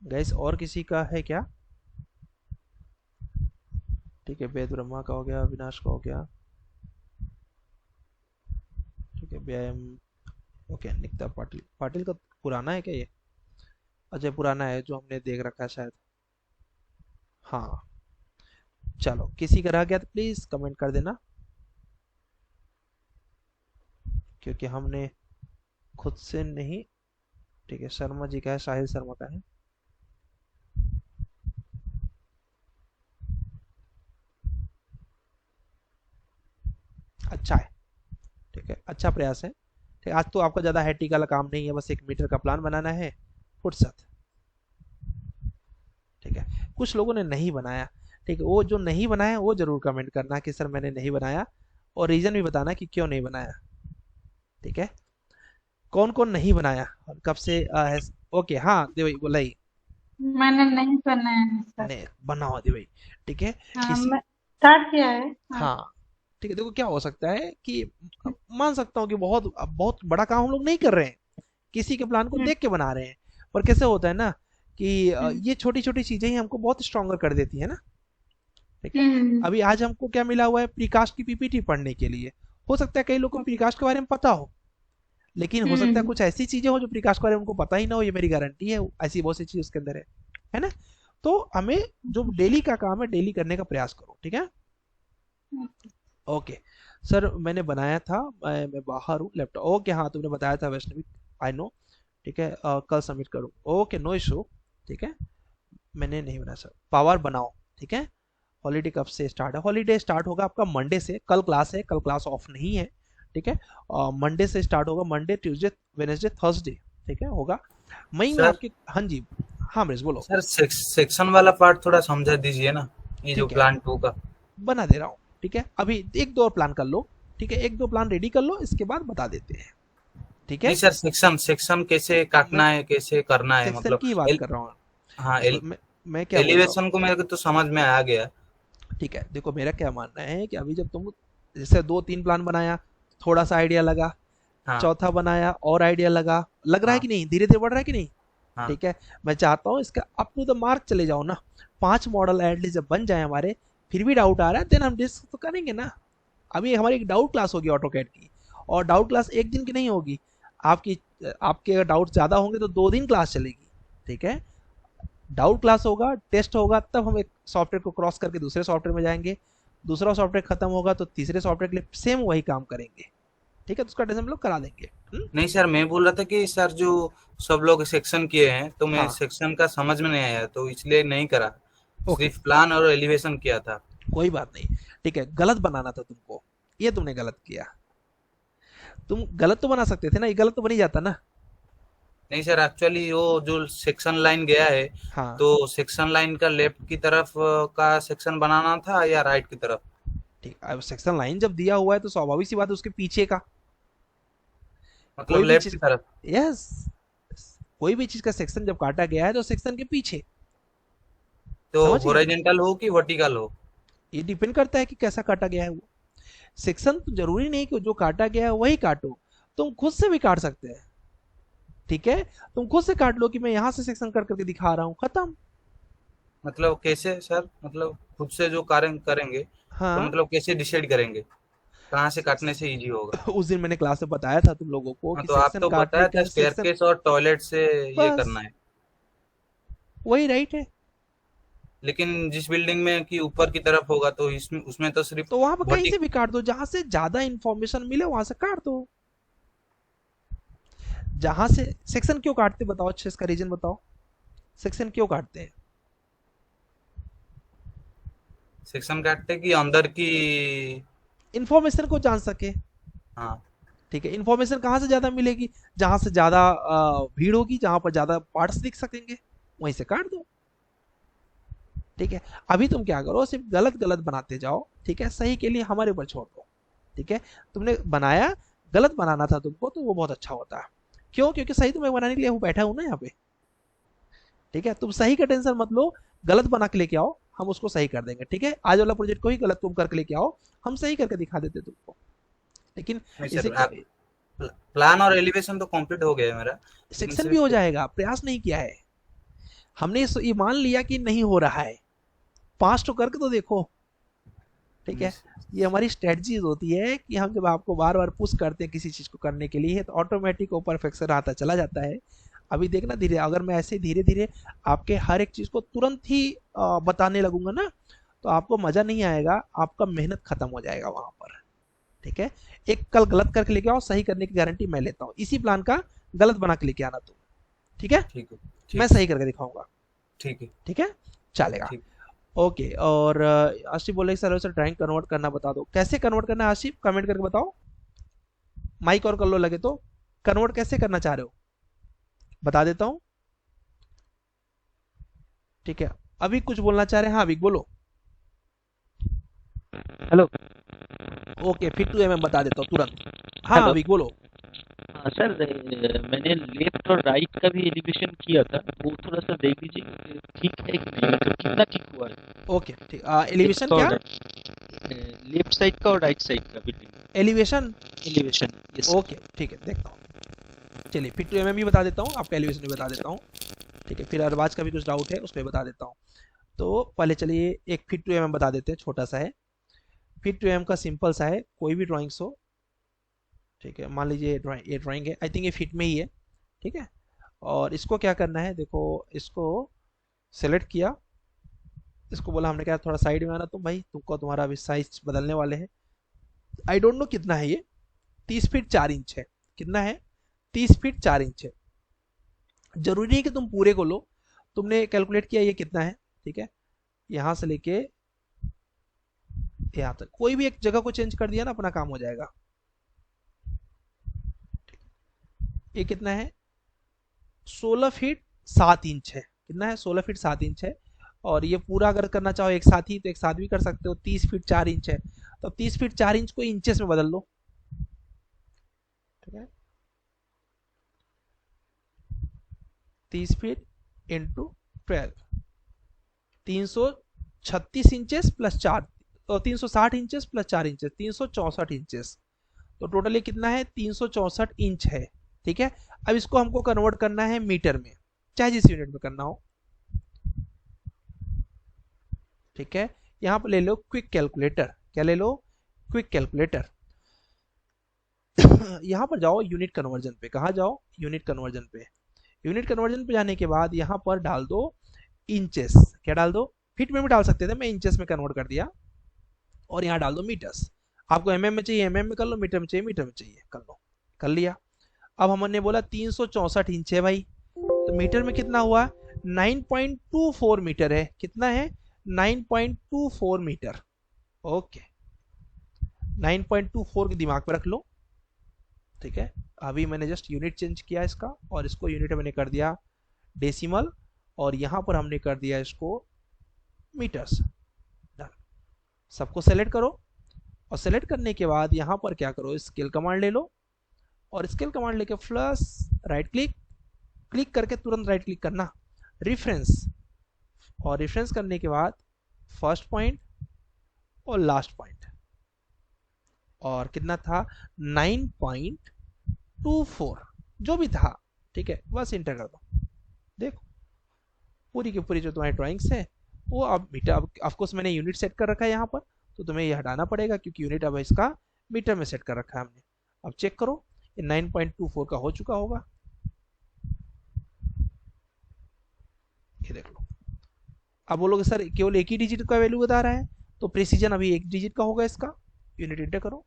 गैस और किसी का है क्या? ठीक है, वेद ब्रह्मा का हो गया, अविनाश का हो गया। ठीक है, व्यायाम, ओके। निकिता पाटिल, पाटिल का पुराना है क्या ये? अच्छा पुराना है, जो हमने देख रखा है शायद। हाँ, चलो किसी का रह गया तो प्लीज कमेंट कर देना, क्योंकि हमने खुद से नहीं। ठीक है, शर्मा जी का है, साहिल शर्मा का है। अच्छा है, ठीक है, अच्छा प्रयास है। ठीक, आज तो आपका ज़्यादा हैट्रिक वाला काम नहीं है, बस 1 मीटर का प्लान बनाना है, फुर्सत। ठीक है, कुछ लोगों ने नहीं बनाया। ठीक है, वो जो नहीं बनाया वो जरूर कमेंट करना कि सर मैंने नहीं बनाया, और रीज़न भी बताना कि क्यों नहीं बनाया। ठीक है, कौन कौन नहीं बनाया और कब से ओके हाँ दे भाई बोला ही। मैंने नहीं बनाया है सर। नहीं बनाओ दे भाई। ठीक है, हाँ, किसी, मैं स्टार्ट किया है। हाँ। हाँ ठीक है। देखो क्या हो सकता है कि मान सकता हूँ कि बहुत बहुत बड़ा काम हम लोग नहीं कर रहे हैं, किसी के प्लान को हम्म, देख के बना रहे हैं। पर कैसे होता है ना कि हम्म, ये छोटी छोटी चीजें ही हमको बहुत स्ट्रॉन्गर कर देती है ना। ठीक है, हम्म, अभी आज हमको क्या मिला हुआ है, प्रीकास्ट की पीपीटी पढ़ने के लिए। हो सकता है कई लोग को प्रीकास्ट के बारे में पता हो, लेकिन हो सकता है हम्म, कुछ ऐसी चीजें हो जो प्रीकास्ट के बारे में उनको पता ही ना हो, ये मेरी गारंटी है। ऐसी बहुत सी चीज उसके अंदर है ना। तो हमें जो डेली का काम है डेली करने का प्रयास करो, ठीक है। ओके सर, मैंने बनाया था, मैं बाहर हूँ लैपटॉप। ओके हाँ, तुमने बताया था वैष्णवी, आई नो। ठीक है, कल सबमिट करूँ, ओके नो इशू। ठीक है, मैंने नहीं बनाया सर, पावर बनाओ। ठीक है, हॉलीडे कब से स्टार्ट है? हॉलीडे स्टार्ट होगा आपका मंडे से। कल क्लास है, कल क्लास ऑफ नहीं है। ठीक है, मंडे से स्टार्ट होगा, मंडे ट्यूसडे वेनेसडे थर्सडे। ठीक है होगा मई में सर आपके। हाँ जी, हाँ मरीज बोलो। सर सेक्शन वाला पार्ट थोड़ा समझा दीजिए ना, ये जो ठीक है, प्लान टू का। बना दे रहा हूँ। ठीक है, अभी एक दो और प्लान कर लो। ठीक है, एक दो प्लान रेडी कर लो, इसके बाद बता देते हैं। ठीक नहीं है, सर, सेक्शन सेक्शन कैसे मैं काटना है, कैसे करना है, सेक्शन मतलब की बात कर रहा हूँ। हाँ देखो मैं क्या बोल रहा हूँ। एलिवेशन को मेरे को तो समझ में आ गया। ठीक है, देखो मेरा क्या मानना है कि अभी जब तुम जैसे 2 3 प्लान बनाया, थोड़ा सा आइडिया लगा, हाँ चौथा बनाया और आइडिया लगा, लग रहा है हाँ कि नहीं, धीरे धीरे बढ़ रहा है कि नहीं। हाँ। ठीक है, मैं चाहता हूँ इसका अप टू द मार्क चले जाओ ना। 5 मॉडल एटलीस्ट जब बन जाए हमारे, फिर भी डाउट आ रहा है, देन हम डिस्क तो करेंगे ना। अभी हमारी एक डाउट क्लास होगी ऑटो कैड की, और डाउट क्लास एक दिन की नहीं होगी। आपकी आपके अगर डाउट ज़्यादा होंगे तो 2 दिन क्लास चलेगी। ठीक है, डाउट क्लास होगा, टेस्ट होगा, तब हम एक सॉफ्टवेयर को क्रॉस करके दूसरे सॉफ्टवेयर में जाएंगे। दूसरा सॉफ्टवेयर खत्म होगा तो तीसरे सॉफ्टवेयर के लिए सेम वही काम करेंगे। ठीक है, तो उसका टेस्ट हम लोग करा देंगे। नहीं सर, मैं बोल रहा था कि सर जो सब लोग सेक्शन किए हैं तो मैं हाँ, सेक्शन का समझ में नहीं आया तो इसलिए नहीं करा, ओके, सिर्फ प्लान और एलिवेशन किया था। कोई बात नहीं। ठीक है, गलत बनाना था तुमको, ये तुमने गलत किया। तुम गलत तो बना सकते थे ना, ये गलत तो बन ही जाता ना। नहीं सर, एक्चुअली वो जो सेक्शन लाइन गया है, हाँ, तो सेक्शन लाइन का लेफ्ट की तरफ का सेक्शन बनाना था या राइट की तरफ? ठीक, अब सेक्शन लाइन जब दिया हुआ है तो स्वाभाविक सी बात है उसके पीछे का मतलब कोई भी लेफ्ट चीज। की तरफ। यस, कोई भी चीज का सेक्शन जब काटा गया है तो सेक्शन के पीछे, तो समझ गए। हॉरिजॉन्टल हो कि वर्टिकल हो? ये डिपेंड करता है कि कैसा काटा गया है वो। सेक्शन तो जरूरी नहीं कि जो काटा गया है वही काटो, तुम खुद से भी काट सकते हैं। ठीक है, तुम खुद से काट लो कि मैं यहां से सेक्शन कर करके दिखा रहा हूं, खत्म। मतलब कैसे सर, मतलब खुद से जो कार्य करेंगे तो हाँ, मतलब कैसे डिसाइड करेंगे? कहाँ से काटने से इजी होगा? उस दिन मैंने क्लास में बताया था तुम लोगों को हाँ, कि तो आप सेक्शन तो काटने बताया था का सेक्शन, स्टेयरकेस और टॉयलेट से ये बस करना है। वही राइट है। लेकिन जिस बिल्डिंग में कि ऊपर की तरफ होगा तो इसमें उसमें तो सिर्फ तो वहां पर कहीं वर्टिक। से भी काट दो, जहां से ज्यादा इंफॉर्मेशन मिले वहां से काट दो। जहां से सेक्शन क्यों काटते बताओ, अच्छे इसका रीजन बताओ, सेक्शन क्यों काटते हैं? सेक्शन काटते कि अंदर की। इंफॉर्मेशन को जान सके। हाँ। ठीक है, इंफॉर्मेशन कहाँ से ज्यादा मिलेगी? जहां से ज्यादा भीड़ होगी, जहां पर ज्यादा पार्ट्स दिख सकेंगे, वहीं से काट दो। ठीक है, अभी तुम क्या करो, सिर्फ गलत गलत बनाते जाओ। ठीक है, सही के लिए हमारे ऊपर छोड़ दो। ठीक है, तुमने बनाया, गलत बनाना था तुमको तो वो बहुत अच्छा होता है। क्यों? क्योंकि सही तुम्हें बनाने के लिए वो बैठा हूं ना यहाँ पे। ठीक है, तुम सही का टेंशन मत लो, गलत बना के लेके आओ, हम उसको सही कर देंगे। ठीक है, आज वाला प्रोजेक्ट को ही गलत तुम करके लेके आओ, हम सही करके दिखा देते तुमको। लेकिन नहीं इसे सर, आप प्लान और एलिवेशन तो कंप्लीट हो गया है मेरा। लेकिन सेक्शन भी हो सिर्फ जाएगा, प्रयास नहीं किया है हमने, ये मान लिया कि नहीं हो रहा है, पांच तो करके तो देखो। ठीक है, ये हमारी स्ट्रेटजीज होती है कि हम जब आपको बार बार पुश करते हैं किसी चीज को करने के लिए तो ऑटोमेटिक वो परफेक्शन आता चला जाता है। अभी देखना धीरे, अगर मैं ऐसे धीरे धीरे आपके हर एक चीज को तुरंत ही बताने लगूंगा ना, तो आपको मजा नहीं आएगा, आपका मेहनत खत्म हो जाएगा वहां पर। ठीक है, एक कल गलत करके लेके आओ, सही करने की गारंटी मैं लेता हूँ, इसी प्लान का गलत बना के लेके आना तुम। ठीक है, ठीक है। मैं ठीक। सही करके दिखाऊंगा। ठीक है। ठीक है, चलेगा। ठीक। ओके, और आशिफ बोले सर सर ड्राइंग कन्वर्ट करना बता दो, कैसे कन्वर्ट करना है आशिफ, कमेंट करके बताओ। माइक और कर लो लगे तो, कन्वर्ट कैसे करना चाह रहे हो बता देता हूँ। ठीक है, अभी कुछ बोलना चाह रहे हैं? हाँ अभी बोलो। हेलो। ओके, फिर टू एम बता देता हूँ तुरंत। हाँ हेलो। अभी बोलो। हाँ सर, मैंने लेफ्ट और राइट का भी एलिवेशन किया था, वो थोड़ा सा देख लीजिए ठीक है कि नहीं, मतलब कितना ठीक हुआ है। ओके ठीक, एलिवेशन लेफ्ट और क्या? राइट, लेफ्ट साइड का और राइट साइड का building elevation. Elevation. Yes. Okay ठीक है, देखता हूँ। चलिए फिर टू एम भी बता देता हूँ, आपका एलिवेशन भी बता देता हूँ। ठीक है, फिर अरबाज का भी कुछ डाउट है उस पर बता देता हूँ। तो पहले चलिए एक फिट टू एम बता देते हैं, छोटा सा है। फिट टू एम का सिंपल सा है, कोई भी ड्राइंग्स हो। ठीक है, मान लीजिए ये ड्राइंग है, आई थिंक ये फिट में ही है। ठीक है, और इसको क्या करना है, देखो इसको सेलेक्ट किया, इसको बोला हमने क्या थोड़ा साइड में आना, तो भाई तुमको तुम्हारा अभी साइज बदलने वाले हैं। आई डोंट नो कितना है ये, 30 फीट 4 इंच है। कितना है? 30 फीट 4 इंच है। जरूरी नहीं कि तुम पूरे को लो, तुमने कैलकुलेट किया ये कितना है। ठीक है, यहां से लेके यहां तक कोई भी एक जगह को चेंज कर दिया ना, अपना काम हो जाएगा। ये कितना है? 16 फीट 7 इंच है। कितना है? 16 फीट 7 इंच है। और ये पूरा अगर करना चाहो एक साथ ही तो एक साथ भी कर सकते हो, 30 फीट 4 इंच है। तो अब 30 फीट 4 इंच को इंचेस में बदल लो। ठीक है, 30 फीट इंटू 12, 336 इंचेस प्लस 4, तो 360 इंचेस प्लस 4 इंचेस, 364 इंचेस। तो टोटल ये कितना है? 364 इंच है। ठीक है, अब इसको हमको कन्वर्ट करना है मीटर में, चाहे जिस यूनिट में करना हो। ठीक है, यहां पर ले लो क्विक कैलकुलेटर। क्या ले लो? Quick calculator. यहां पर जाओ यूनिट कन्वर्जन पे, कहा जाओ? यूनिट कन्वर्जन पे। यूनिट कन्वर्जन पे जाने के बाद यहां पर डाल दो इंचेस। क्या डाल दो? फीट में भी डाल सकते थे, मैं इंचेस में कन्वर्ट कर दिया। और यहाँ डाल दो मीटर्स। आपको एमएम में चाहिए एमएम में कर लो, मीटर में चाहिए मीटर में चाहिए कर लो, कर लिया। अब हमने बोला 364 इंच है भाई, तो मीटर में कितना हुआ? 9.24 मीटर है। कितना है? 9.24 मीटर। ओके, 9.24 के दिमाग पे रख लो। ठीक है, अभी मैंने जस्ट यूनिट चेंज किया इसका, और इसको यूनिट मैंने कर दिया डेसिमल, और यहां पर हमने कर दिया इसको मीटर्स। सबको सेलेक्ट करो, और सेलेक्ट करने के बाद यहां पर क्या करो, स्केल कमांड ले लो, और स्केल कमांड लेके प्लस राइट क्लिक, क्लिक करके तुरंत राइट क्लिक करना, रेफरेंस, और रेफरेंस करने के बाद फर्स्ट पॉइंट और लास्ट पॉइंट, और कितना था? 9.24 जो भी था। ठीक है, बस इंटर कर दो। देखो पूरी की पूरी जो तुम्हारी ड्राइंग्स है वो अब मीटर, अब ऑफकोर्स मैंने यूनिट सेट कर रखा है यहाँ पर, तो तुम्हें ये हटाना पड़ेगा क्योंकि यूनिट अब इसका मीटर में सेट कर रखा है हमने। अब चेक करो, ये 9.24 का हो चुका होगा, ये देख लो। अब बोलोगे सर केवल एक ही डिजिट का वैल्यू बता रहा है, तो प्रिसीजन अभी एक डिजिट का होगा इसका। यूनिट इंटर करो,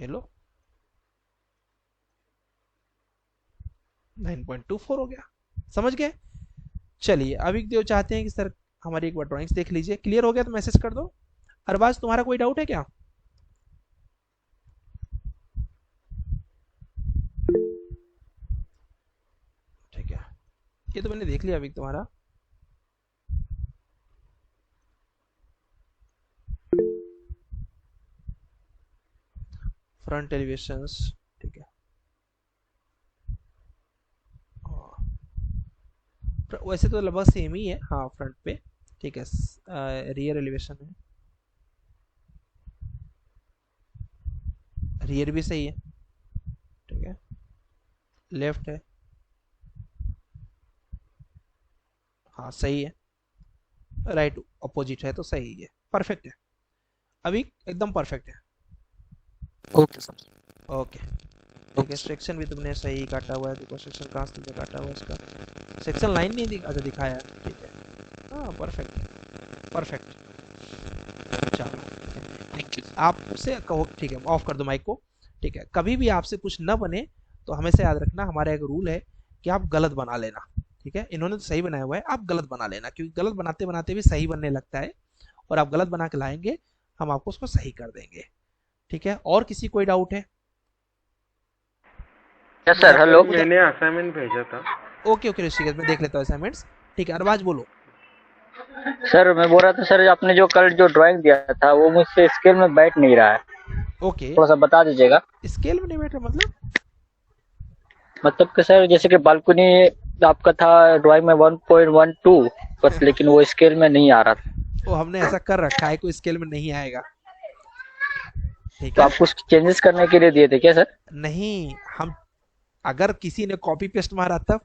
ये लो 9.24 हो गया। समझ गए? चलिए अभी जो चाहते हैं कि सर हमारी एक बार ड्राइंग्स देख लीजिए, क्लियर हो गया तो मैसेज कर दो। अरबाज तुम्हारा कोई डाउट है क्या? ठीक है, ये तो मैंने देख लिया अभी तुम्हारा। फ्रंट एलिवेशंस, ठीक है। वैसे तो लगभग सेम ही है, हाँ फ्रंट पे, ठीक है। रियर एलिवेशन है, रियर भी सही है, ठीक है। लेफ्ट है, हाँ सही है। राइट अपोजिट है तो सही है, परफेक्ट है, अभी एकदम परफेक्ट है। Okay sir. ओके ठीक है। सेक्शन भी तुमने सही काटा हुआ है, देखो सेक्शन कहाँ से तुमने काटा हुआ है इसका, सेक्शन लाइन नहीं अच्छा दिखाया है, ठीक है। हाँ परफेक्ट है, परफेक्ट। चलो थैंक यू। आपसे कहो, ठीक है ऑफ कर दो माइक को, ठीक है। कभी भी आपसे कुछ न बने तो हमेशा याद रखना, हमारा एक रूल है कि आप गलत बना लेना, ठीक है। इन्होंने तो सही बनाया हुआ है, आप गलत बना लेना, क्योंकि गलत बनाते बनाते भी सही बनने लगता है, और आप गलत बना के लाएंगे हम आपको उसको सही कर देंगे, ठीक है। और किसी कोई डाउट है? Yes sir, hello. मैंने असाइनमेंट भेजा था। ओके ओके ऋषिकेश, मैं देख लेता हूँ असाइनमेंट्स, ठीक है। अरबाज बोलो। सर मैं बोल रहा था सर, आपने जो कल जो ड्राइंग दिया था वो मुझसे स्केल में बैठ नहीं रहा है, ओके, थोड़ा सा बता दीजिएगा। स्केल में नहीं बैठ रहा मतलब कि सर जैसे कि बालकनी आपका था ड्राइंग में 1.12, बस लेकिन वो स्केल में नहीं आ रहा था, वो हमने ऐसा कर रखा है, कोई स्केल में नहीं आएगा, ठीक तो है। आप कुछ चेंजेस करने के लिए दिए थे क्या सर? नहीं, हम अगर किसी ने कॉपी पेस्ट मारा तब,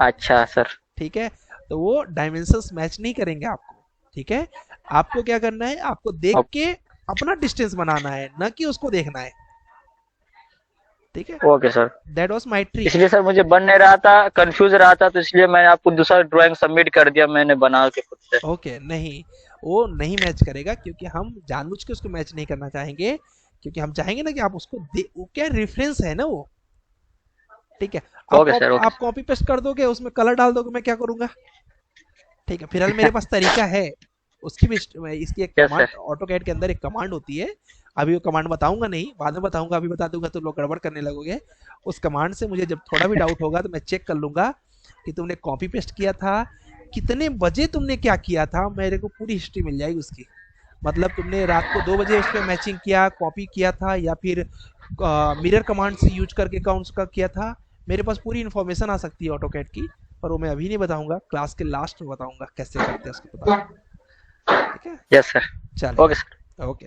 अच्छा सर। ठीक है, तो वो डायमेंशंस मैच नहीं करेंगे आपको, ठीक है। आपको क्या करना है, आपको देख के अपना डिस्टेंस बनाना है, न कि उसको देखना है, ठीक है। Okay sir. That was my trick. इसलिए सर मुझे बन नहीं रहा था, कंफ्यूज रहा था, तो इसलिए मैंने आपको दूसरा ड्राइंग सबमिट कर दिया, मैंने बना के खुद से। ओके नहीं, वो नहीं मैच करेगा, क्योंकि हम जानबूझ के उसको मैच नहीं करना चाहेंगे, क्योंकि हम चाहेंगे ना कि आप उसको वो क्या रेफरेंस है ना वो, ठीक है। Okay sir, okay. आप कॉपी पेस्ट कर दोगे, उसमें कलर डाल दोगे, मैं क्या करूंगा, ठीक है। फिलहाल मेरे पास तरीका है, उसकी भी इसकी एक Yes, कमांड sir. ऑटोकैड के अंदर एक कमांड होती है, अभी वो कमांड बताऊंगा नहीं, बाद में बताऊंगा, अभी बता दूंगा तो लोग गड़बड़ करने लगोगे। उस कमांड से मुझे जब थोड़ा भी डाउट होगा तो मैं चेक कर लूंगा कि तुमने कॉपी पेस्ट किया था, कितने बजे तुमने क्या किया था, मेरे को पूरी हिस्ट्री मिल जाएगी उसकी। मतलब तुमने रात को 2 बजे उस पर मैचिंग किया, कॉपी किया था, या फिर मिरर कमांड से यूज करके अकाउंट्स का किया था, मेरे पास पूरी इन्फॉर्मेशन आ सकती है ऑटोकैड की, पर वो मैं अभी नहीं बताऊंगा, क्लास के लास्ट में बताऊंगा कैसे करते हैं उसको, पता, ठीक है। Yes sir. चलो okay sir. Okay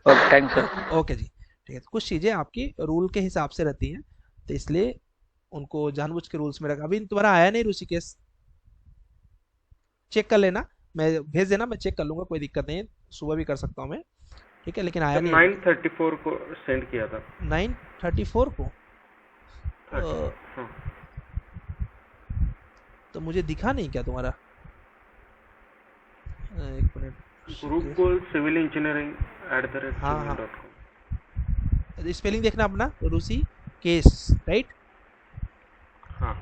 okay, thank you sir. Okay जी, ठीक है। कुछ चीज़ें आपकी रूल के हिसाब से रहती हैं, तो इसलिए उनको जानबूझ के रूल्स में रखा। अभी तुम्हारा आया नहीं ऋषिकेश, चेक कर लेना, मैं भेज देना, मैं चेक कर लूंगा, कोई दिक्कत नहीं है, सुबह भी कर सकता हूँ मैं, ठीक है। लेकिन आया नहीं। 9:34 को सेंड किया था। 9:34 को 30, हाँ। तो मुझे दिखा नहीं क्या तुम्हारा, एक मिनट। गुरुकुल सिविल इंजीनियरिंग हाँ, हाँ। @gmail.com। स्पेलिंग देखना अपना, रूसी केस, राइट। हाँ।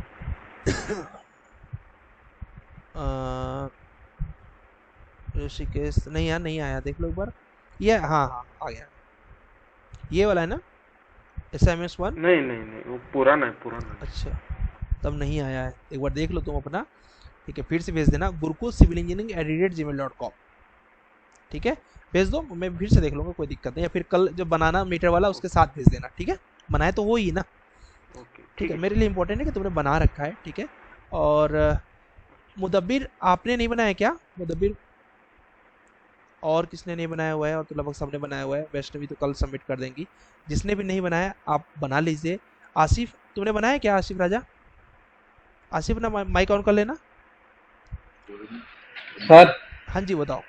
ऋषिकेश नहीं यार, नहीं आया, देख लो एक बार। ये हाँ हाँ आ गया, ये वाला है ना, SMS1। नहीं नहीं नहीं, वो पुराना है। अच्छा, तब नहीं आया है, एक बार देख लो तुम अपना, ठीक है। फिर से भेज देना, गुरुकुल सिविल इंजीनियरिंग @gmail.com, ठीक है। भेज दो, मैं फिर से देख लूँगा, कोई दिक्कत नहीं, या फिर कल जब बनाना मीटर वाला उसके साथ भेज देना, ठीक है। बनाए तो वो ही ना, ओके ठीक है। मेरे लिए इंपॉर्टेंट है कि तुमने बना रखा है, ठीक है। और मुदब्बिर आपने नहीं बनाया क्या, मुदब्बिर? और किसने नहीं बनाया हुआ है? और तो लगभग सबने बनाया हुआ है, वैष्णवी तो कल सबमिट कर देंगी। जिसने भी नहीं बनाया आप बना लीजिए। आसिफ तुमने बनाया क्या, आसिफ राजा? आसिफ ना माइक ऑन कर लेना सर। हाँ जी बताओ।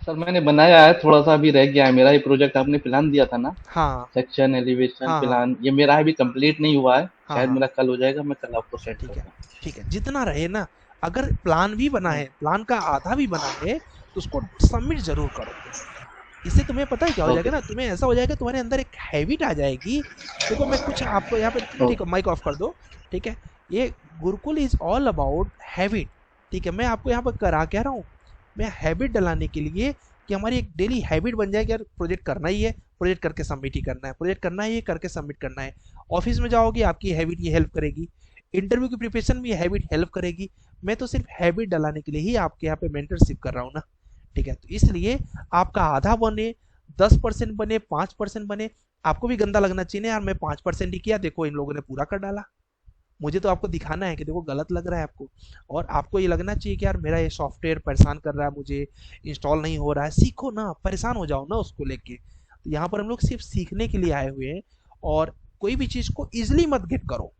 सर मैंने बनाया है, थोड़ा सा अभी रह गया है मेरा। ये प्रोजेक्ट आपने प्लान दिया था ना, हाँ सेक्शन एलिवेशन हाँ हाँ प्लान, ये मेरा अभी कंप्लीट नहीं हुआ है। हाँ शायद हाँ। मेरा कल हो जाएगा, मैं कल आपको सेंड ठीक है, करूंगा। ठीक है, जितना रहे ना, अगर प्लान भी बना हम्म, है, प्लान का आधा भी बना है, तो उसको सबमिट जरूर करो। इससे तुम्हें पता है क्या हो ओके जाएगा ना, सर। तुम्हें ऐसा हो जाएगा, तुम्हारे अंदर एक हैबिट आ जाएगी। देखो मैं कुछ आपको यहाँ पे, ठीक है ओके। माइक ऑफ कर दो। ठीक है, ये Gurukul is all about habit. ठीक है, मैं आपको यहाँ पर करा क्या रहा हूँ, मैं हैबिट डलाने के लिए, कि हमारी एक डेली हैबिट बन जाए कि यार प्रोजेक्ट करना ही है, प्रोजेक्ट करके सबमिट ही करना है, प्रोजेक्ट करना ही है, करके सबमिट करना है। ऑफिस में जाओगे आपकी हैबिट ये हेल्प करेगी, इंटरव्यू की प्रिपरेशन में ये हैबिट हेल्प करेगी। मैं तो सिर्फ हैबिट डलाने के लिए ही आपके यहाँ पे मेंटरशिप कर रहा हूँ ना। ठीक है, तो इसलिए आपका आधा बने, 10% बने, 5% बने, आपको भी गंदा लगना चाहिए ना यार, मैं 5% ही किया, देखो इन लोगों ने पूरा कर डाला। मुझे तो आपको दिखाना है कि देखो गलत लग रहा है आपको, और आपको ये लगना चाहिए कि यार मेरा ये सॉफ्टवेयर परेशान कर रहा है, मुझे इंस्टॉल नहीं हो रहा है। सीखो ना, परेशान हो जाओ ना उसको लेके। तो यहाँ पर हम लोग सिर्फ सीखने के लिए आए हुए हैं, और कोई भी चीज़ को इजिली मत गेट करो।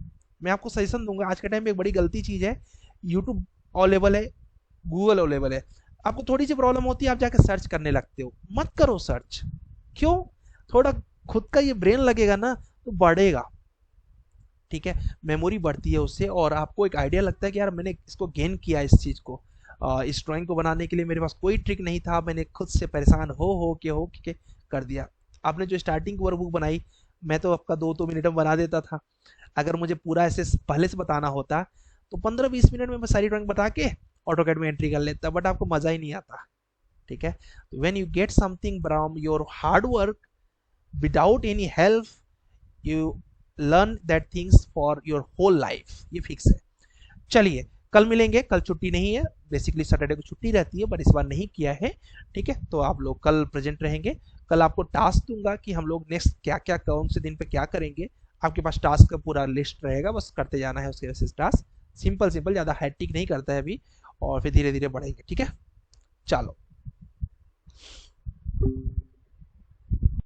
मैं आपको सजेशन दूंगा, आज के टाइम में एक बड़ी गलती चीज़ है, यूट्यूब अवेलेबल है, गूगल अवेलेबल है, आपको थोड़ी सी प्रॉब्लम होती है आप जाके सर्च करने लगते हो। मत करो सर्च। क्यों? थोड़ा खुद का ये ब्रेन लगेगा ना, तो बढ़ेगा। ठीक है, मेमोरी बढ़ती है उससे, और आपको एक आइडिया लगता है कि यार मैंने इसको गेन किया, इस चीज़ को, इस ड्राइंग को बनाने के लिए मेरे पास कोई ट्रिक नहीं था, मैंने खुद से परेशान हो के कर दिया। आपने जो स्टार्टिंग वर्कबुक बनाई, मैं तो आपका 2-2 मिनट में बना देता था। अगर मुझे पूरा ऐसे पहले से बताना होता, तो 15-20 मिनट में मैं सारी ड्राइंग बता के ऑटोकैड में एंट्री कर लेता, बट आपको मज़ा ही नहीं आता। ठीक है, तो when you get something from your hard work without any help, you learn that things for your whole life, ये फिक्स है। चलिए, कल मिलेंगे, कल छुट्टी नहीं है, बेसिकली सैटरडे को छुट्टी रहती है, बट इस बार नहीं किया है। ठीक है, तो आप लोग कल प्रेजेंट रहेंगे। कल आपको टास्क दूंगा कि हम लोग नेक्स्ट क्या क्या, कौन से दिन पे क्या करेंगे। आपके पास टास्क का पूरा लिस्ट रहेगा, बस करते जाना है उसके वजह से। टास्क सिंपल सिंपल, ज़्यादा हैट्रिक नहीं करता है अभी, और फिर धीरे धीरे बढ़ेंगे। ठीक है, चलो।